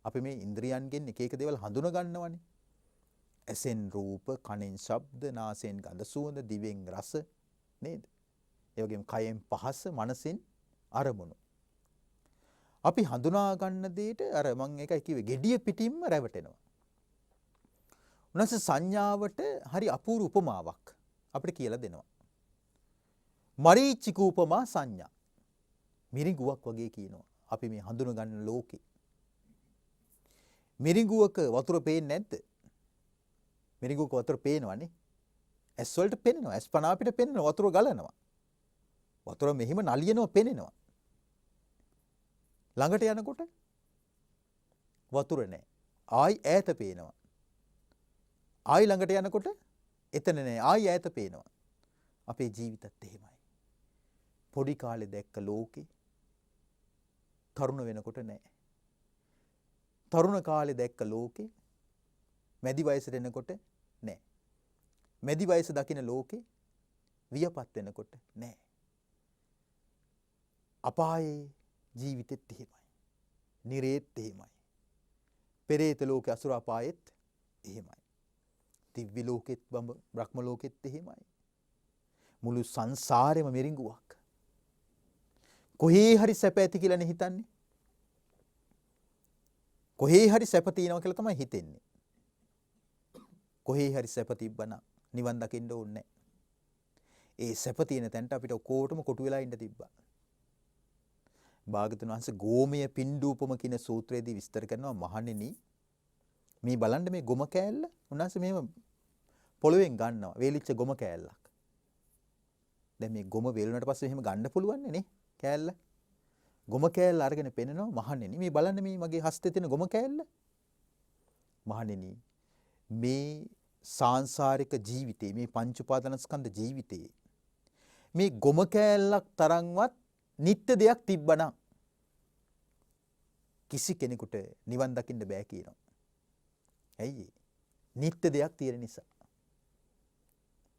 අපි මේ ඉන්ද්‍රියන්ගෙන් එක එක දේවල් හඳුන ගන්නවනේ. ඇසෙන් රූප, කනෙන් ශබ්ද, නාසයෙන් ගඳ සුවඳ, දිවෙන් රස නේද? ඒ වගේම කයෙන් පහස, මනසෙන් අරමුණු. අපි හඳුනා ගන්න දෙයට අර මම ඒකයි කිව්වේ gediya පිටින්ම රැවටෙනවා. උනස සංඥාවට හරි අපූර්ව උපමාවක් අපිට කියලා දෙනවා. මරීචික උපමා සංඥා. මිරිඟුවක් වගේ කියනවා. අපි මේ හඳුන ගන්න ලෝකේ. මිරිඟුවක වතුර පේන්නේ නැද්ද? මිරිඟුවක වතුර පේනවනේ. ඇස් වලට පේනවා. ඇස් පන අපිට පේනවා වතුර ගලනවා. වතුර මෙහිම නලියනවා පේනවා. ළඟට යනකොට වතුර නැහැ. ආයි ඈත පේනවා. ආයි ළඟට යනකොට එතන නැහැ. ආයි ඈත පේනවා. අපේ ජීවිතත් එහෙමයි. පොඩි කාලේ දැක්ක ලෝකේ තරුණ වෙනකොට නැහැ. තරුණ කාලේ දැක්ක ලෝකේ මැදි වයසට එනකොට නැහැ. මැදි වයස දකින ලෝකේ වියපත් වෙනකොට නැහැ. අපායේ ජීවිතෙත් එහෙමයි. නිරේත් එහෙමයි. පෙරේත ලෝකේ අසුර අපායෙත් එහෙමයි. දිව්‍ය ලෝකෙත් බ්‍රහ්ම ලෝකෙත් එහෙමයි. මුළු සංසාරෙම මිරිඟුවක්. කොහේ හරි සැප ඇති කියලානේ හිතන්නේ. කොහේ හරි සැප තියෙනවා කියලා තමයි හිතෙන්නේ. කොහේ හරි සැප තිබ්බනම් නිවන් දකින්න ඕනේ නැහැ. ඒ සැප තියෙන තැනට අපිට ඔකෝටම කොටු වෙලා ඉන්න තිබ්බා. භාග්‍යතුන් වහන්සේ ගෝමය පින්ඩූපම කියන සූත්‍රයේදී විස්තර කරනවා මහණෙනි මේ බලන්න මේ ගොම කෑල්ල උන්වහන්සේ මෙහෙම පොළවෙන් ගන්නවා වේලිච්ච ගොම කෑල්ලක්. දැන් මේ ගොම වේලුණාට පස්සේ එහෙම ගන්න පුළුවන් නේ කෑල්ල. ගොම කෑල්ල අරගෙන පෙන්නනවා මහණෙනි මේ බලන්න මේ මගේ හස්තේ තියෙන ගොම කෑල්ල. මහණෙනි මේ සාංශාරික ජීවිතේ මේ පංච උපාදානස්කන්ධ ජීවිතේ මේ ගොම කෑල්ලක් තරම්වත් නිත්‍ය දෙයක් තිබ්බනම් කිසි කෙනෙකුට නිවන් දකින්න බෑ කියනවා. ඇයි? නිත්‍ය දෙයක් තියෙන නිසා.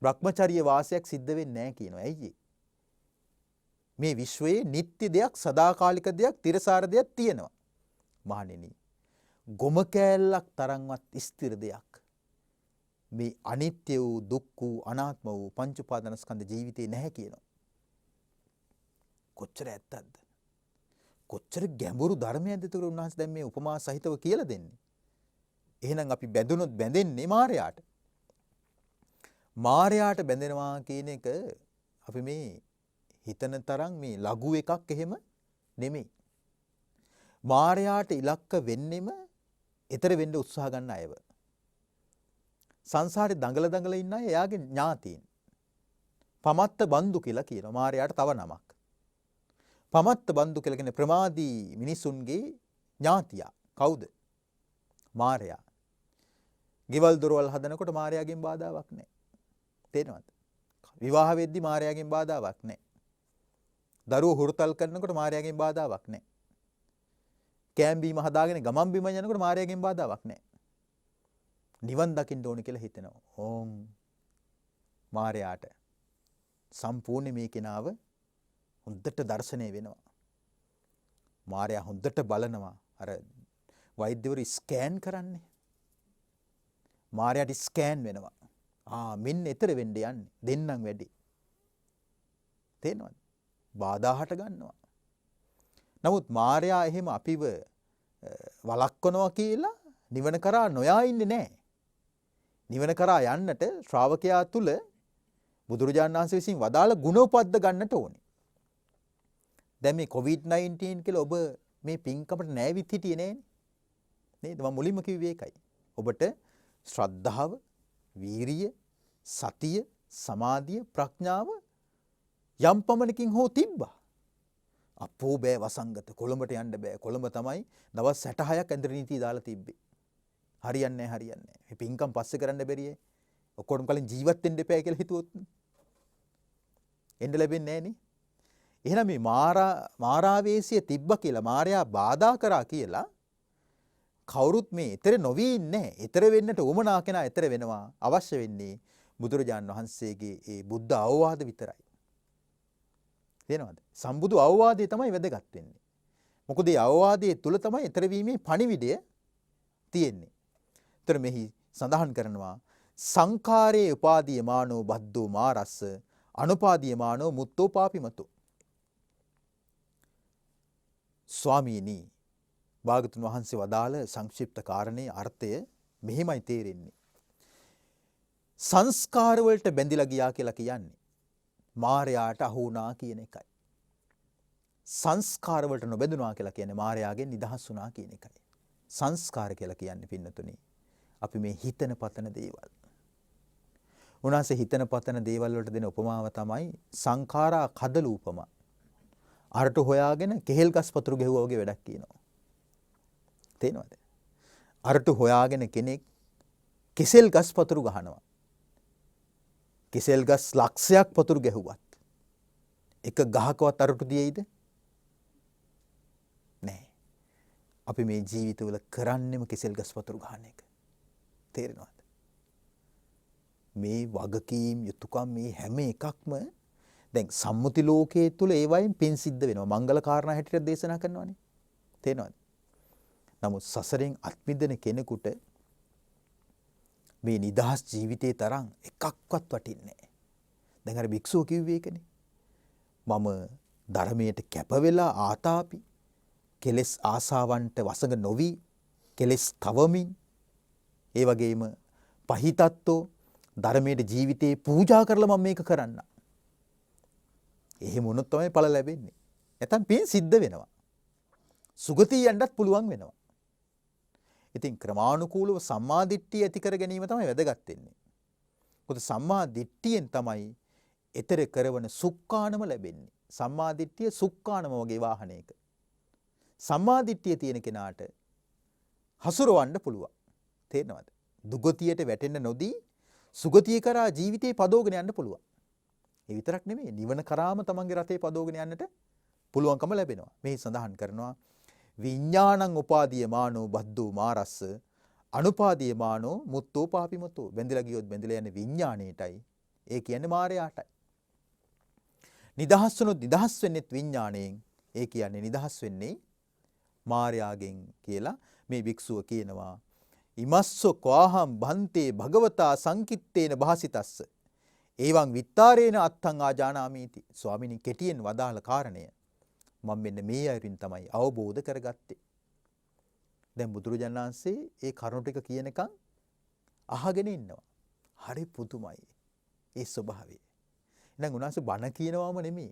භ්‍රමචර්ය වාසයක් සිද්ධ වෙන්නේ නැහැ කියනවා. ඇයි? මේ විශ්වයේ නිත්‍ය දෙයක්, සදාකාලික දෙයක්, තිරසාර දෙයක් තියෙනවා. මහණෙනි, ගොම කෑල්ලක් තරම්වත් ස්ථිර දෙයක් මේ අනිත්‍ය වූ, දුක්ඛ වූ, අනාත්ම වූ පංච උපාදානස්කන්ධ ජීවිතේ නැහැ කියනවා. කොච්චර ඇත්තක්ද? කොච්චර ගැඹුරු ධර්මයක්ද ඒක උන්වහන්සේ දැන් මේ උපමා සහිතව කියලා දෙන්නේ. එහෙනම් අපි බැඳුනොත් බැඳෙන්නේ මායයට. මායයට බැඳෙනවා කියන එක අපි මේ හිතන තරම් මේ ලඝු එකක් එහෙම නෙමෙයි. මායයට ඉලක්ක වෙන්නෙම ඊතර වෙන්න උත්සාහ ගන්න අයව. සංසාරේ දඟල ඉන්න අය එයාගේ ඥාතීන්. පමත්ත බන්දු කියලා කියනවා මායයට තව නමක්. පමත්ත බන්දු කියලා කියන්නේ ප්‍රමාදී මිනිසුන්ගේ ඥාතියා. කවුද? මායයා. ගෙවල් දොරවල් හදනකොට මායයාගෙන් බාධාවක් නැහැ. තේරෙනවද? විවාහ වෙද්දි මායයාගෙන් බාධාවක් නැහැ. දරුවෝ හුරුතල් කරනකොට මායයාගෙන් බාධාවක් නැහැ. කෑම් බීම හදාගෙන ගමන් බිම යනකොට මායයාගෙන් බාධාවක් නැහැ. නිවන් දකින්න ඕන කියලා හිතෙනවා. ඕම් මායයාට සම්පූර්ණ මේ කෙනාව හොඳට දර්ශනය වෙනවා. මායයා හොඳට බලනවා. අර වෛද්‍යවරු ස්කෑන් කරන්නේ. මායයාට ස්කෑන් වෙනවා. මෙන්න ඊතර වෙන්න යන්නේ. දෙන්නම් වැඩි. තේනවද? බාධා හට ගන්නවා. නමුත් මායයා එහෙම අපිව වළක්වනවා කියලා නිවන කරා නොයා ඉන්නේ නැහැ. නිවන කරා යන්නට ශ්‍රාවකයා තුල බුදුරජාණන් වහන්සේ විසින් වදාළ ගුණ උපද්ද ගන්නට ඕනේ. දැන් මේ COVID-19 කියලා ඔබ මේ පින්කමට නැවිත් හිටියේ නෑනේ. නේද? මම මුලින්ම කිව්වේ ඒකයි. ඔබට ශ්‍රද්ධාව, වීරිය, සතිය, සමාධිය, ප්‍රඥාව යම් පමණකින් හෝ තිබ්බා. අපෝ බෑ වසංගත කොළඹට යන්න බෑ. කොළඹ තමයි දවස් 66ක් ඇඳරි නීතිය දාලා තිබ්බේ. හරියන්නේ නැහැ. මේ පින්කම් පස්සේ කරන්න බැරියේ. ඔක්කොටම කලින් ජීවත් වෙන්න එපා කියලා හිතුවොත් එන්න ලැබෙන්නේ නැහනේ. එහෙනම් මේ මාරාවේශය තිබ්බ කියලා මාරයා බාධා කරා කියලා කවුරුත් මේ ඊතර නොවි ඉන්නේ. ඊතර වෙන්නට උවමනා කෙනා ඊතර වෙනවා. අවශ්‍ය වෙන්නේ බුදුරජාන් වහන්සේගේ ඒ බුද්ධ අවවාද විතරයි. තේනවද? සම්බුදු අවවාදය තමයි වැදගත් වෙන්නේ. මොකද මේ අවවාදයේ තුල තමයි ඊතර වීමේ පණිවිඩය තියෙන්නේ. ඊතර මෙහි සඳහන් කරනවා සංඛාරේ උපාදීයමානෝ බද්දෝ මාරස්ස අනුපාදීයමානෝ මුත්තෝ පාපිමතු. ස්වාමීනි භාගතුන් වහන්සේ වදාළ සංක්ෂිප්ත කාරණේ අර්ථය මෙහිමයි තේරෙන්නේ. සංස්කාර වලට බැඳිලා ගියා කියලා කියන්නේ මායයට අහු වුණා කියන එකයි. සංස්කාර වලට නොබැඳුණා කියලා කියන්නේ මායයාගෙන් නිදහස් වුණා කියන එකයි. සංස්කාර කියලා කියන්නේ පින්නතුනි අපි මේ හිතන පතන දේවල්. උනාසේ හිතන පතන දේවල් වලට දෙන උපමාව තමයි සංඛාරා කදලු උපමා. අරට හොයාගෙන කෙහෙල් ගස් පතුරු ගැහුවා වගේ වැඩක් කියනවා. තේනවද? අරට හොයාගෙන කෙනෙක් කෙසෙල් ගස් පතුරු ගහනවා. කෙසෙල් ගස් ලක්ෂයක් පතුරු ගැහුවත් එක ගහකවත් අරට දියේද? නැහැ. අපි මේ ජීවිතවල කරන්නෙම කෙසෙල් ගස් පතුරු ගහන එක. තේරෙනවද? මේ වගකීම් යුතුයකම් මේ හැම එකක්ම දැන් සම්මුති ලෝකයේ තුල ඒ වයින් පින් සිද්ධ වෙනවා. මංගල කාරණා හැටියට දේශනා කරනවානේ. තේරෙනවද? නමුත් සසරෙන් අත්මිදෙන කෙනෙකුට මේ නිදහස් ජීවිතේ තරම් එකක්වත් වටින්නේ නැහැ. දැන් අර භික්ෂුව කිව්වේ ඒකනේ. මම ධර්මයට කැප වෙලා ආතාපි කෙලස් ආසාවන්ට වසඟ නොවි කෙලස් තවමින් ඒ වගේම පහිතත්වෝ ධර්මයේ ජීවිතේ පූජා කරලා මම මේක කරන්න. එහෙම වුණොත් තමයි ඵල ලැබෙන්නේ. නැත්නම් පින් සිද්ධ වෙනවා. සුගතිය යන්නත් පුළුවන් වෙනවා. ඉතින් ක්‍රමානුකූලව සම්මාදිට්ඨිය ඇති කර ගැනීම තමයි වැදගත් වෙන්නේ. මොකද සම්මා දිට්ඨියෙන් තමයි ඊතර කරවන සුක්කානම ලැබෙන්නේ. සම්මා දිට්ඨිය සුක්කානම වගේ වාහනයක. සම්මා දිට්ඨිය තියෙන කෙනාට හසුරවන්න පුළුවන්. තේරෙනවද? දුගතියට වැටෙන්න නොදී සුගතිය කරා ජීවිතේ පදවගෙන යන්න පුළුවන්. ඒ විතරක් නෙමෙයි නිවන කරාම තමන්ගේ රතේ පදවගෙන යන්නට පුළුවන්කම ලැබෙනවා. මේ සඳහන් කරනවා විඥානං උපාදීයමානෝ බද්දෝ මාරස්ස අනුපාදීයමානෝ මුත්තෝ පාපිමතෝ. බැඳලා ගියොත් බැඳලා යන්නේ විඥාණයටයි. ඒ කියන්නේ මායයටයි. නිදහස් වුණොත් නිදහස් වෙන්නෙත් විඥාණයෙන්. ඒ කියන්නේ නිදහස් වෙන්නේ මායාගෙන් කියලා මේ භික්ෂුව කියනවා. ඉමස්ස කවාහම් බන්තේ භගවතා සංකිත්තේන භාසිතස්ස එවං විත්තාරේන අත්තං ආජානාමීති. ස්වාමිනී කෙටියෙන් වදාළ කාරණය මම මෙන්න මේ අයුරින් තමයි අවබෝධ කරගත්තේ. දැන් බුදුරජාණන් වහන්සේ ඒ කරුණු ටික කියනකම් අහගෙන ඉන්නවා. හරි පුදුමයි ඒ ස්වභාවය. එහෙනම් උන්වහන්සේ බණ කියනවාම නෙමෙයි.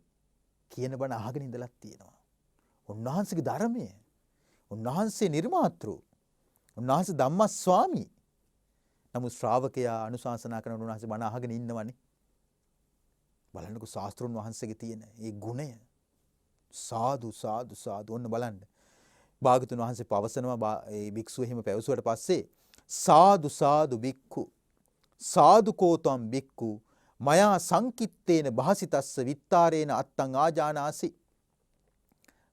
කියන බණ අහගෙන ඉඳලා තියෙනවා. උන්වහන්සේගේ ධර්මය. උන්වහන්සේ නිර්මාතෘ. උන්වහන්සේ ධම්මස්වාමී. නමුත් ශ්‍රාවකයා අනුශාසනා කරන උන්වහන්සේ බණ අහගෙන ඉන්නවනේ. බලන්නකො ශාස්ත්‍රුන් වහන්සේගේ තියෙන ඒ ගුණය. සාදු සාදු සාදු ඔන්න බලන්න. භාගතුන් වහන්සේ පවසනවා ඒ භික්ෂුව එහෙම පැවසුවට පස්සේ සාදු සාදු භික්ඛු සාදු කෝතම් භික්ඛු මයා සංකිත්තේන භාසිතස්ස විත්තාරේන අත්තං ආජානාසි.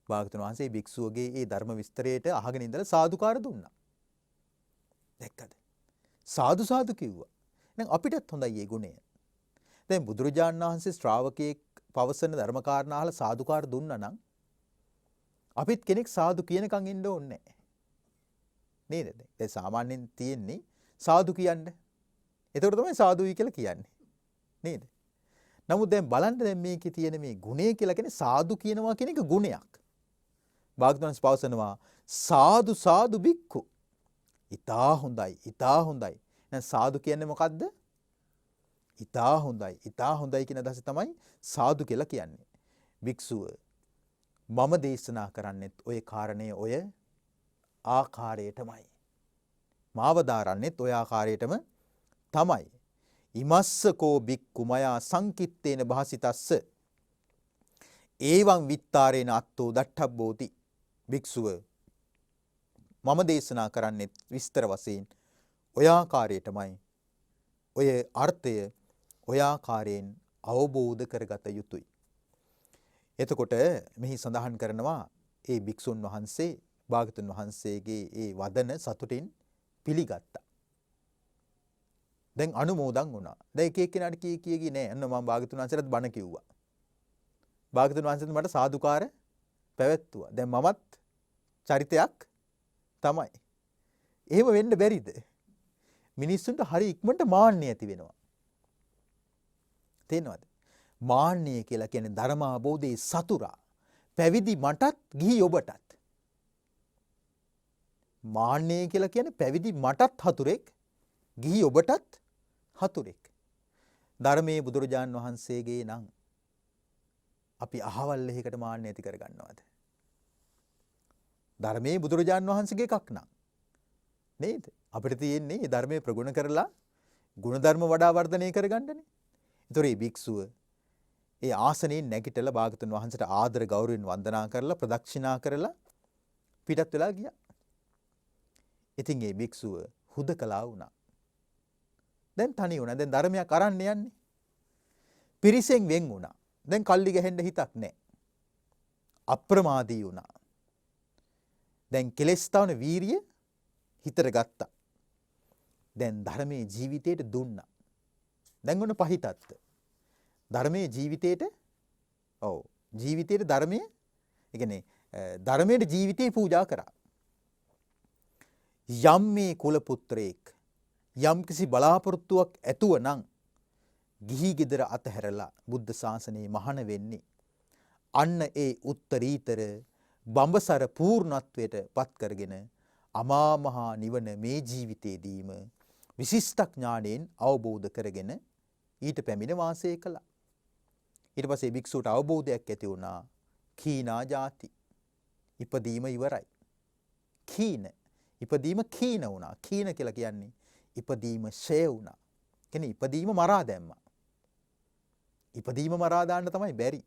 භාගතුන් වහන්සේ භික්ෂුවගේ ඒ ධර්ම විස්තරයට අහගෙන ඉඳලා සාදුකාර දුන්නා. දැක්කද? සාදු සාදු කිව්වා. දැන් අපිටත් හොඳයි මේ ගුණය. දැන් බුදුරජාණන් වහන්සේ ශ්‍රාවකයෙක් පවසන ධර්ම කාරණා අහලා සාදුකාර දුන්නා නම් අපිත් කෙනෙක් සාදු කියනකන් ඉන්න ඕනේ නැහැ. නේද? දැන් සාමාන්‍යයෙන් තියෙන්නේ සාදු කියන්න. එතකොට තමයි සාදුයි කියලා කියන්නේ. නේද? නමුත් දැන් බලන්න දැන් මේකේ තියෙන මේ ගුණය කියලා කියන්නේ සාදු කියනවා කියන එක ගුණයක්. භාගතුන්ස් පවසනවා සාදු සාදු බික්කු. ඊටා හොඳයි ඊටා හොඳයි. දැන් සාදු කියන්නේ මොකද්ද? ඊටා හොඳයි ඊටා හොඳයි කියන අදහස තමයි සාදු කියලා කියන්නේ. භික්ෂුව මම දේශනා කරන්නෙත් ඔය කාරණේ ඔය ආකාරයටමයි. මාව දාරන්නෙත් ඔය ආකාරයටම තමයි. ඉමස්සකෝ බික්කු මයා සංකිත්තේන භාසිතස්ස ඒවං විත්තාරේන අත්තෝ දට්ඨබ්බෝති. භික්ෂුව මම දේශනා කරන්නෙත් විස්තර වශයෙන් ඔය ආකාරයටමයි. ඔය අර්ථය ඔය ආකාරයෙන් අවබෝධ කරගත යුතුයි. එතකොට මෙහි සඳහන් කරනවා ඒ භික්ෂුන් වහන්සේ භාගතුන් වහන්සේගේ ඒ වදන සතුටින් පිළිගත්තා. දැන් අනුමෝදන් වුණා. දැන් එක එක්කෙනාට කී නෑ. අන්න මම භාගතුන් වහන්සේට බණ කිව්වා. භාගතුන් වහන්සේත් මට සාදුකාර පැවැත්තුවා. දැන් මමත් චරිතයක් තමයි. එහෙම වෙන්න බැරිද? මිනිස්සුන්ට හරි ඉක්මනට මාන්නය ඇති වෙනවා. තේනවද? මාන්නය කියලා කියන්නේ ධර්මාබෝධයේ සතුරා. පැවිදි මටත් ගිහි ඔබටත්. මාන්නය කියලා කියන්නේ පැවිදි මටත් හතුරෙක්, ගිහි ඔබටත් හතුරෙක්. ධර්මයේ බුදුරජාන් වහන්සේගේ නම් අපි අහවල් එකකට මාන්නය ඇති කර ගන්නවද? ධර්මයේ බුදුරජාන් වහන්සේගේ එකක් නම් නේද? අපිට තියෙන්නේ මේ ධර්මයේ ප්‍රගුණ කරලා ගුණධර්ම වඩා වර්ධනය කරගන්නනේ. ඒතොර මේ භික්ෂුව ඒ ආසනයෙන් නැගිටලා භාගතුන් වහන්සේට ආදර ගෞරවයෙන් වන්දනා කරලා ප්‍රදක්ෂිනා කරලා පිටත් වෙලා ගියා. ඉතින් මේ භික්ෂුව හුදකලා වුණා. දැන් තනි වුණා. දැන් ධර්මයක් අරන් යන්නේ. පිරිසෙන් වෙන් වුණා. දැන් කල්ලි ගහෙන්න හිතක් නැහැ. අප්‍රමාදී වුණා. දැන් කෙලෙස් තවන වීරිය හිතට ගත්තා. දැන් ධර්මයේ ජීවිතයට දුන්නා. දැන් ඔන්න පහිතත්ත. ධර්මයේ ජීවිතයට ජීවිතයට ධර්මයේ ඒ කියන්නේ ධර්මයේ ජීවිතේ පූජා කරා. යම් මේ කුල පුත්‍රයෙක් යම් කිසි බලාපොරොත්තුවක් ඇතුව නම් ගිහි ගෙදර අතහැරලා බුද්ධ ශාසනයේ මහාන වෙන්නේ අන්න ඒ උත්තරීතර බඹසර පූර්ණත්වයට පත් කරගෙන අමා මහා නිවන මේ ජීවිතේදීම විශිෂ්ට ඥාණයෙන් අවබෝධ කරගෙන ඊට පැමිණ වාසය කළා. ඊට පස්සේ භික්ෂුවට අවබෝධයක් ඇති වුණා. කීනා ಜಾති. ඉපදීම ඉවරයි. කීන. ඉපදීම කීන වුණා. කීන කියලා කියන්නේ ඉපදීම ෂය වුණා. කියන්නේ ඉපදීම මරා දැම්මා. ඉපදීම මරා දාන්න තමයි බැරි.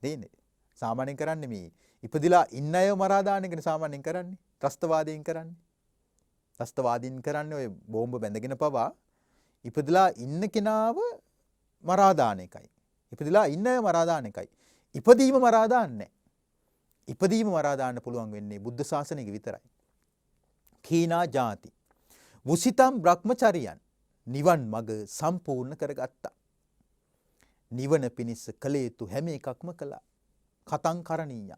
දෙන්නේ. සාමාන්‍යයෙන් කරන්නේ මේ ඉපදිලා ඉන්න අය මරා දාන එකනේ සාමාන්‍යයෙන් කරන්නේ. ත්‍රස්තවාදීන් කරන්නේ. ත්‍රස්තවාදීන් කරන්නේ ඔය බෝම්බ බැඳගෙන පවා ඉපදිලා ඉන්න කෙනාව මරා දාන එකයි. ඉපදිලා ඉන්න අය මරා දාන එකයි. ඉපදීම මරා දාන්නේ. ඉපදීම මරා දාන්න පුළුවන් වෙන්නේ බුද්ධ ශාසනයක විතරයි. කීනා ජාති. වුසිතම් බ්‍රහ්මචරියන් නිවන් මඟ සම්පූර්ණ කරගත්තා. නිවන පිණිස කළ යුතු හැම එකක්ම කළා. කතං කරණීය.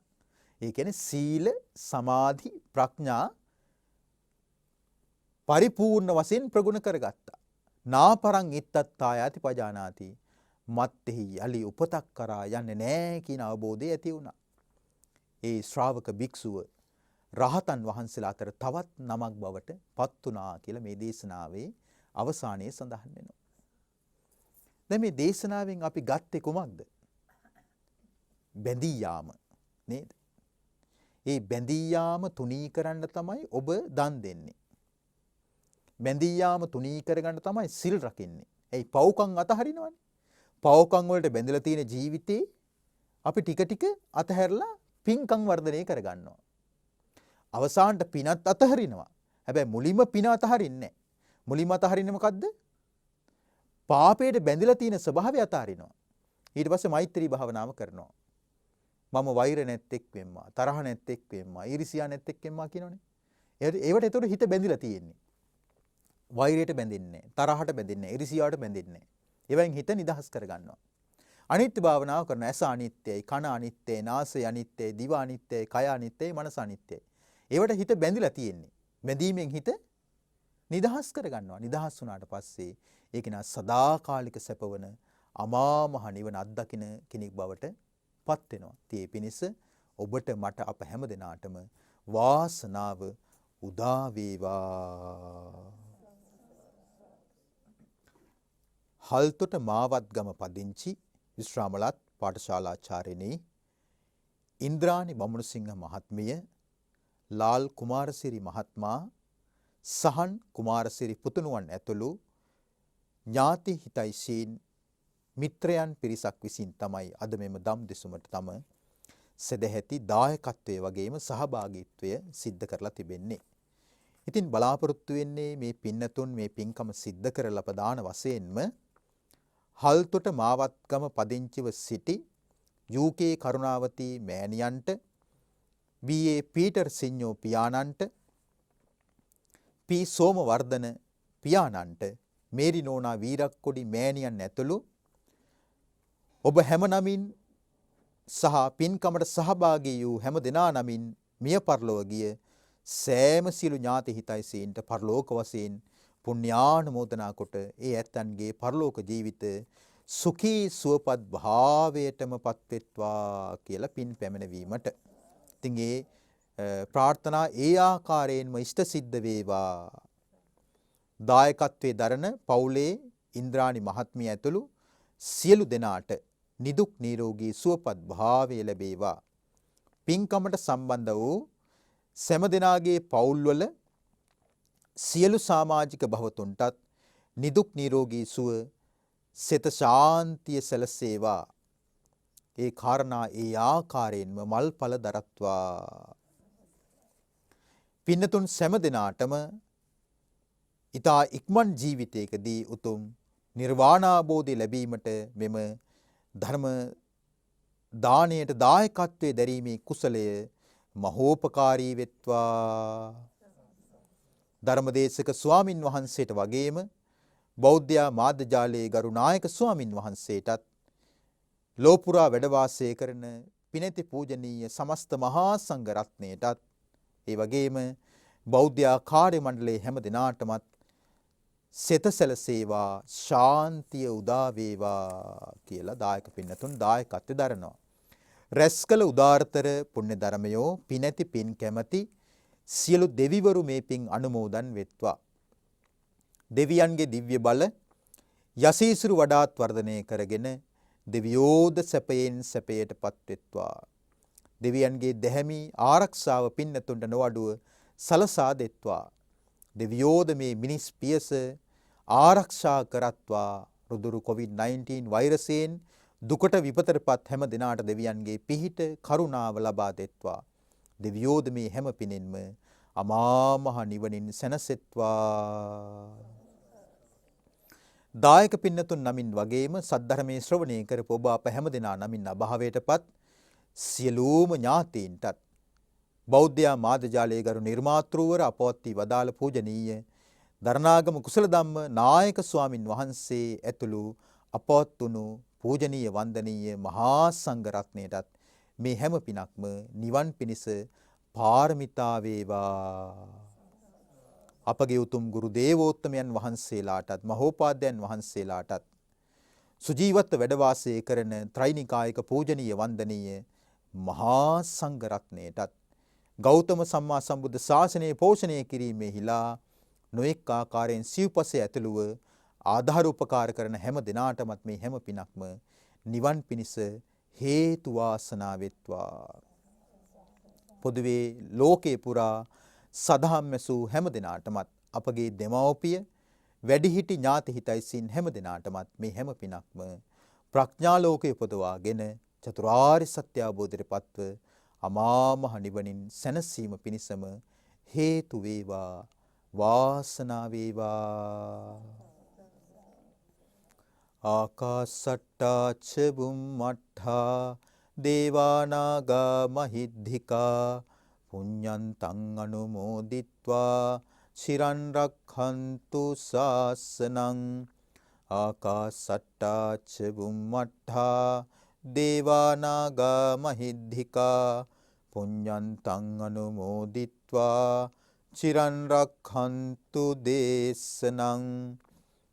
ඒ කියන්නේ සීල, සමාධි, ප්‍රඥා පරිපූර්ණ වශයෙන් ප්‍රගුණ කරගත්තා. නාපරං ඉත්තත්තායති පජානාති. මත්තෙහි යලි උපතක් කරා යන්නේ නැහැ කියන අවබෝධය ඇති වුණා. ඒ ශ්‍රාවක භික්ෂුව රහතන් වහන්සේලා අතර තවත් නමක් බවට පත් වුණා කියලා මේ දේශනාවේ අවසානයේ සඳහන් වෙනවා. දැන් මේ දේශනාවෙන් අපි ගත්තේ කුමක්ද? බැඳී යාම නේද? ඒ බැඳී යාම තුනී කරන්න තමයි ඔබ දන් දෙන්නේ. බැඳී යාම තුනී කරගන්න තමයි සිල් රකින්නේ. ඒ පව්කම් අතහරිනවනේ. පව්කම් වලට බැඳලා තියෙන ජීවිතේ අපි ටික ටික අතහැරලා පින්කම් වර්ධනය කරගන්නවා. අවසානට පිනත් අතහරිනවා. හැබැයි මුලින්ම පින අතහරින්නේ නැහැ. මුලින්ම අතහරින්නේ මොකද්ද? පාපයට බැඳලා තියෙන ස්වභාවය අතහරිනවා. ඊට පස්සේ මෛත්‍රී භාවනාව කරනවා. මම වෛර නැත්තේක් වෙම්මා, තරහ නැත්තේක් වෙම්මා, ඊර්ෂියා නැත්තේක් වෙම්මා කියනෝනේ. ඒවට ඒතකොට හිත බැඳිලා තියෙන්නේ. වෛරයට බැඳෙන්නේ නැහැ, තරහට බැඳෙන්නේ නැහැ, ඊර්ෂියාවට බැඳෙන්නේ නැහැ. ඒවෙන් හිත නිදහස් කරගන්නවා. අනිත්‍ය භාවනාව කරන ඇස අනිත්‍යයි, කන අනිත්‍යයි, නාසය අනිත්‍යයි, දිව අනිත්‍යයි, කය අනිත්‍යයි, මනස අනිත්‍යයි. ඒවට හිත බැඳිලා තියෙන්නේ. බැඳීමෙන් හිත නිදහස් කරගන්නවා. නිදහස් වුණාට පස්සේ ඒක නා සදාකාලික සැපවන අමා මහ නිවන අත්දකින කෙනෙක් බවට පත් වෙනවා. ඒ පිණිස ඔබට මට අප හැම දෙනාටම වාසනාව උදා වේවා. හල්තොට මාවත්ගම පදිංචි විශ්‍රාමලත් පාඨශාලාචාර්යනී ඉන්ද්‍රානි බමුණුසිංහ මහත්මිය, ලාල් කුමාරසිරි මහත්මයා, සහන් කුමාරසිරි පුතුණුවන් ඇතුළු ඥාති හිතයිසීන් මිත්‍රයන් පිරිසක් විසින් තමයි අද මෙම දම් දෙසුමට තම සදැහැති දායකත්වයේ වගේම සහභාගීත්වය සිද්ධ කරලා තිබෙන්නේ. ඉතින් බලාපොරොත්තු වෙන්නේ මේ පින්නතුන් මේ පින්කම සිද්ධ කරලා ප්‍රදාන වශයෙන්ම හල්තොට මාවත්ගම පදිංචිව සිටි UK කරුණාවතී මෑණියන්ට, BA පීටර් සිඤ්ඤෝ පියාණන්ට, P සෝමවර්ධන පියාණන්ට, මේරි නෝනා වීරක්කොඩි මෑණියන් ඇතුළු ඔබ හැම නමින් සහ පින්කමට සහභාගී වූ හැම දෙනා නමින් මිය පරලොව ගිය සෑම සියලු ඥාති හිතයිසීන්ට පරලෝක වශයෙන් පුණ්‍යානුමෝදනා කොට ඒ ඇත්තන්ගේ පරලෝක ජීවිත සුඛී සුවපත් භාවයටම පත්වෙත්වා කියලා පින් පැමිණවීමට. ඉතින් ඒ ප්‍රාර්ථනා ඒ ආකාරයෙන්ම ඉෂ්ට සිද්ධ වේවා. දායකත්වයේ දරන පවුලේ ඉන්ද්‍රානි මහත්මිය ඇතුළු සියලු දෙනාට නිදුක් නිරෝගී සුවපත් භාවය ලැබේවා. පින්කමට සම්බන්ධ වූ සෑම දෙනාගේ පවුල්වල සියලු සමාජික භවතුන්ටත් නිදුක් නිරෝගී සුව සිත ශාන්තිය සැලසේවා. ඒ කාරණා ඒ ආකාරයෙන්ම මල්ඵල දරත්වා. පින්නතුන් සෑම දෙනාටම ඊතා ඉක්මන් ජීවිතයකදී උතුම් නිර්වාණාබෝධය ලැබීමට මෙම ධර්ම දානයට දායකත්වයේ දැරීමේ කුසලය මහෝපකාරී වෙත්වා. ධර්මදේශක ස්වාමින් වහන්සේට වගේම බෞද්ධ මාධ්‍යාලයේ ගරු නායක ස්වාමින් වහන්සේටත් ලෝපුරා වැඩ වාසය කරන පිනැති පූජනීය සමස්ත මහා සංඝ රත්නයටත් ඒ වගේම බෞද්ධ කාර්ය මණ්ඩලයේ හැම දිනාටමත් සෙත සැලසේවා, ශාන්තිය උදා වේවා කියලා දායක පින්නතුන් දායකත්වය දරනවා. රැස්කල උදාාරතර පුණ්‍ය ධර්මයෝ පිනැති පින් කැමැති සියලු දෙවිවරු මේ පින් අනුමෝදන් වෙත්වා. දෙවියන්ගේ දිව්‍ය බල යසීසුරු වඩාත් වර්ධනය කරගෙන දෙවියෝද සැපයෙන් සැපයටපත් වෙත්වා. දෙවියන්ගේ දැහැමි ආරක්ෂාව පින්නතුන්ට නොඅඩුව සලසා දෙත්වා. දෙවියෝද මේ මිනිස් පියස ආරක්ෂා කරත්වා රුදුරු COVID-19 වෛරසයෙන් දුකට විපතටපත් හැම දිනාට දෙවියන්ගේ පිහිට කරුණාව ලබා දෙත්වා. දෙවියෝද මේ හැම පිනෙන්ම අමා මහ නිවනින් සැනසෙත්වා. දායක පින්නතුන් නමින් වගේම සද්ධර්මයේ ශ්‍රවණය කරපු ඔබ අප හැම දෙනා නමින් අභාවයටපත් සියලුම ඥාතීන්ටත් බෞද්ධ මාධ්‍යාලයේ ගරු නිර්මාතෘවර අපවත් වී වදාළ පූජනීය දරණාගම කුසල ධම්ම නායක ස්වාමින් වහන්සේ ඇතුළු අපවත් වුණු පූජනීය වන්දනීය මහා සංඝ රත්නයටත් මේ හැම පිනක්ම නිවන් පිණිස පාරමිතා වේවා. අපගේ උතුම් ගුරු දේවෝත්තමයන් වහන්සේලාටත් මහෝපාද්‍යයන් වහන්සේලාටත් සුජීවත්ව වැඩ වාසය කරන ත්‍රිනිකායක පූජනීය වන්දනීය මහා සංඝ රත්නයටත් ගෞතම සම්මා සම්බුද්ධ ශාසනය පෝෂණය කිරීමේහිලා නොඑක් ආකාරයෙන් සිව්පසේ ඇතුළුව ආධාර උපකාර කරන හැම දිනාටමත් මේ හැම පිනක්ම නිවන් පිණිස හේතු වාසනා වෙත්වා. පොදුවේ ලෝකේ පුරා සදහම් ඇසූ හැම දිනාටමත් අපගේ දෙමව්පිය වැඩිහිටි ඥාති හිතයිසින් හැම දිනාටමත් මේ හැම පිනක්ම ප්‍රඥා ලෝකයේ උපදවාගෙන චතුරාර්ය සත්‍ය අවබෝධයට පත්ව අමා මහ නිවනින් සැනසීම පිණිසම හේතු වේවා. වාසනාව වේවා. ආකාසට්ටා ච බුම්මට්ඨා දේවානාගා මහිද්దికා පුඤ්ඤන්තං අනුමෝදිත්වා චිරන් රක්ඛන්තු ශාසනං. ආකාසට්ටා ච බුම්මට්ඨා දේවානාගා මහිද්దికා පුඤ්ඤන්තං අනුමෝදිත්වා චිරන් රක්ඛන්තු දේශනං.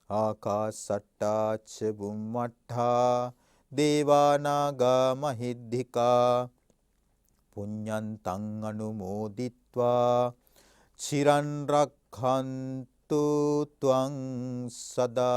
ආකාසට්ටා ච බුම්මට්ඨා දේවානාගා මහිද්దికා පුඤ්ඤන්තං අනුමෝදිත්වා චිරන් රක්ඛන්තු ත්වං සදා.